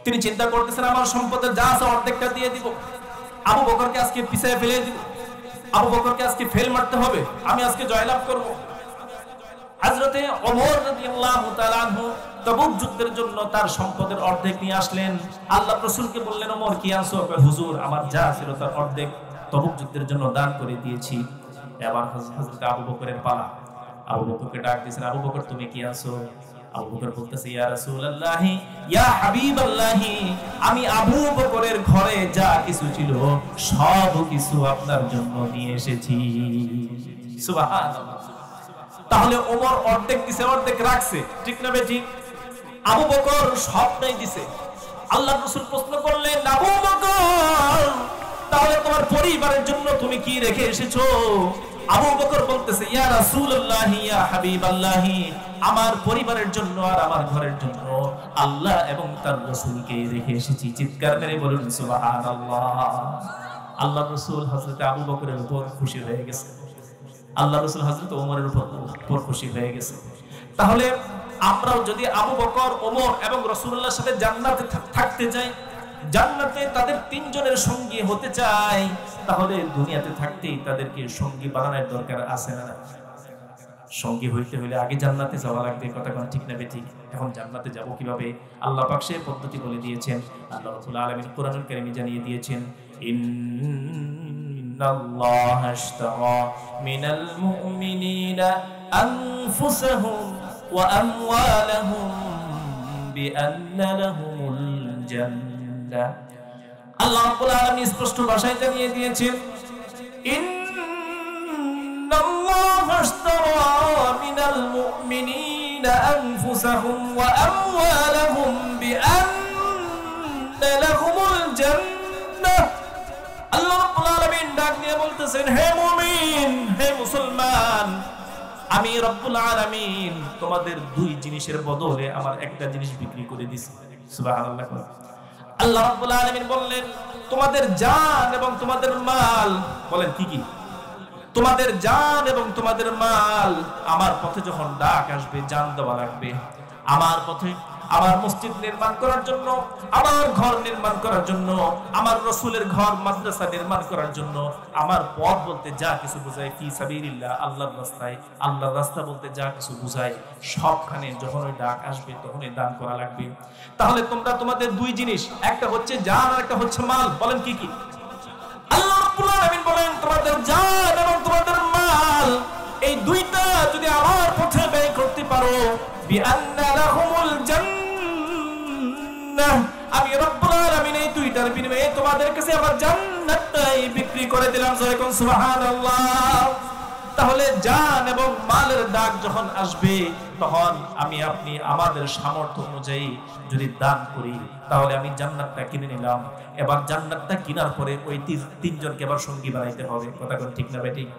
তিনি চিন্তা করতেছেন, আমার সম্পদের যা আছে অর্ধেকটা দিয়ে দিব, আবু বকরকে আজকে পিছে ফেলে দিব, আবু বকরকে আজকে ফেল মারতে হবে, আমি আজকে জয়লাভ করব। হযরতে ওমর রাদিয়াল্লাহু তাআলা আনহু তাবুক যুদ্ধের জন্য তার সম্পদের অর্ধেক নিয়ে আসলেন। আল্লাহর রাসূলকে বললেন, ওমর কি আনছো? হুজুর আমার যা ছিল তার অর্ধেক তাবুক যুদ্ধের জন্য দান করে দিয়েছি। এবার হযরত আবু বকরের পালা। আবু বকরকে ডাক দিয়েছেন, আবু বকর তুমি কি আনছো? আবু বকর বলতেছে, ইয়া রাসূলুল্লাহ, ইয়া হাবিবাল্লাহ, আমি আবু বকরের ঘরে যা কিছু ছিল সব কিছু আপনার জন্য নিয়ে এসেছি। সুবহানাল্লাহ। তাহলে ওমর অর্ধেক দিছে, অর্ধেক রাখছে, ঠিক না বেঠিক? আবু বকর সবটাই দিছে। আল্লাহর রাসূল প্রশ্ন করলেন, আবু বকর তাহলে তোমার পরিবারের জন্য তুমি কি রেখে এসেছো? আবু বকর বলতেছে, ইয়া রাসূলুল্লাহ, ইয়া হাবিবাল্লাহ, আমার পরিবারের জন্য আর আমার ঘরের জন্য আল্লাহ এবং তার রাসূলকে রেখে এসেছি। চিৎকার মেরে বলুন সুবহানাল্লাহ। আল্লাহর রাসূল হযরত আবু বকরের উপর খুশি হয়ে গেছে, আল্লাহর রাসূল হযরত ওমরের উপর খুশি হয়ে গেছে। তাহলে আমরাও যদি আবু বকর, ওমর এবং রাসূলুল্লাহর সাথে জান্নাতে থাকতে চাই, জান্নাতে তাদের তিনজনের সঙ্গী হতে চাই, তাহলে দুনিয়াতে থাকতেই তাদেরকে সঙ্গী বানানোর দরকার আছে না? সঙ্গী হইতে হলে আগে জান্নাতে যাওয়া লাগবে। কথা কোন ঠিক না বেঠিক? এখন জান্নাতে যাব কিভাবে? আল্লাহ পাক সেই পদ্ধতি বলে দিয়েছেন। আল্লাহ রাব্বুল আলামিন কোরআনুল কারীমে জানিয়ে দিয়েছেন, ইন্নাল্লাহা আশতারা মিনাল মুমিনিনা আনফুসাহুম ওয়া আমওয়ালাহুম বিআন্না লাহুমুল জান্নাহ। আল্লাহ রাব্বুল আলামিন স্পষ্ট ভাষায় জানিয়ে দিয়েছেন, ইন্নাল্লাহা আশতারা মিনাল মুমিনিনা আনফুসাহুম ওয়া আমওয়ালাহুম বিআন্না লাহুমুল জান্নাহ। আল্লাহ রাব্বুল আলামিন বলতেছেন, হে মুমিন, হে মুসলমান, আমি রব্বুল আলামিন তোমাদের দুই জিনিসের বদলে আমার একটা জিনিস বিক্রি করে দিছি। সুবহানাল্লাহ। আল্লাহ রাব্বুল আলামিন বললেন, তোমাদের জান এবং তোমাদের মাল। বলেন কি কি? তোমাদের জান এবং তোমাদের মাল আমার পথে যখন ডাক আসবে, জান দেওয়া লাগবে। আমার পথে আমার মসজিদ নির্মাণ করার জন্য, আমার ঘর নির্মাণ করার জন্য, আমার রাসূলের ঘর মাদ্রাসা নির্মাণ করার জন্য, আমার পথ বলতে যা কিছু বোঝায় ফি সাবিলিল্লাহ, আল্লাহর রাস্তায়, আল্লাহর রাস্তা বলতে যা কিছু বোঝায়, সবখানে যখন ওই ডাক আসবে তখনই দান করা লাগবে। তাহলে তোমরা তোমাদের দুই জিনিস, একটা হচ্ছে জান আর একটা হচ্ছে মাল। বলেন কি কি? আল্লাহ রাব্বুল আলামিন বলেন, তোমাদের জান এবং তোমাদের মাল এই দুইটা যদি আমার পথে ব্যয় করতে পারো, বিআন্না লাহুমুল জান্নাহ, আমি রব্বুল আলামিন এই দুইটার বিনিময়ে তোমাদের কাছে আমার জান্নাতটাই বিক্রি করে দিলাম। যখন সুবহানাল্লাহ। তাহলে জান এবং মালের ডাক যখন আসবে, তখন আমি আপনি আমাদের সামর্থ্য অনুযায়ী যদি দান করি, তাহলে আমি জান্নাতটা কিনে নিলাম। এবার জান্নাতটা কেনার পরে ওই তিনজনকে আবার সঙ্গী বানাইতে হবে। কথা কোন ঠিক না বেঠিক?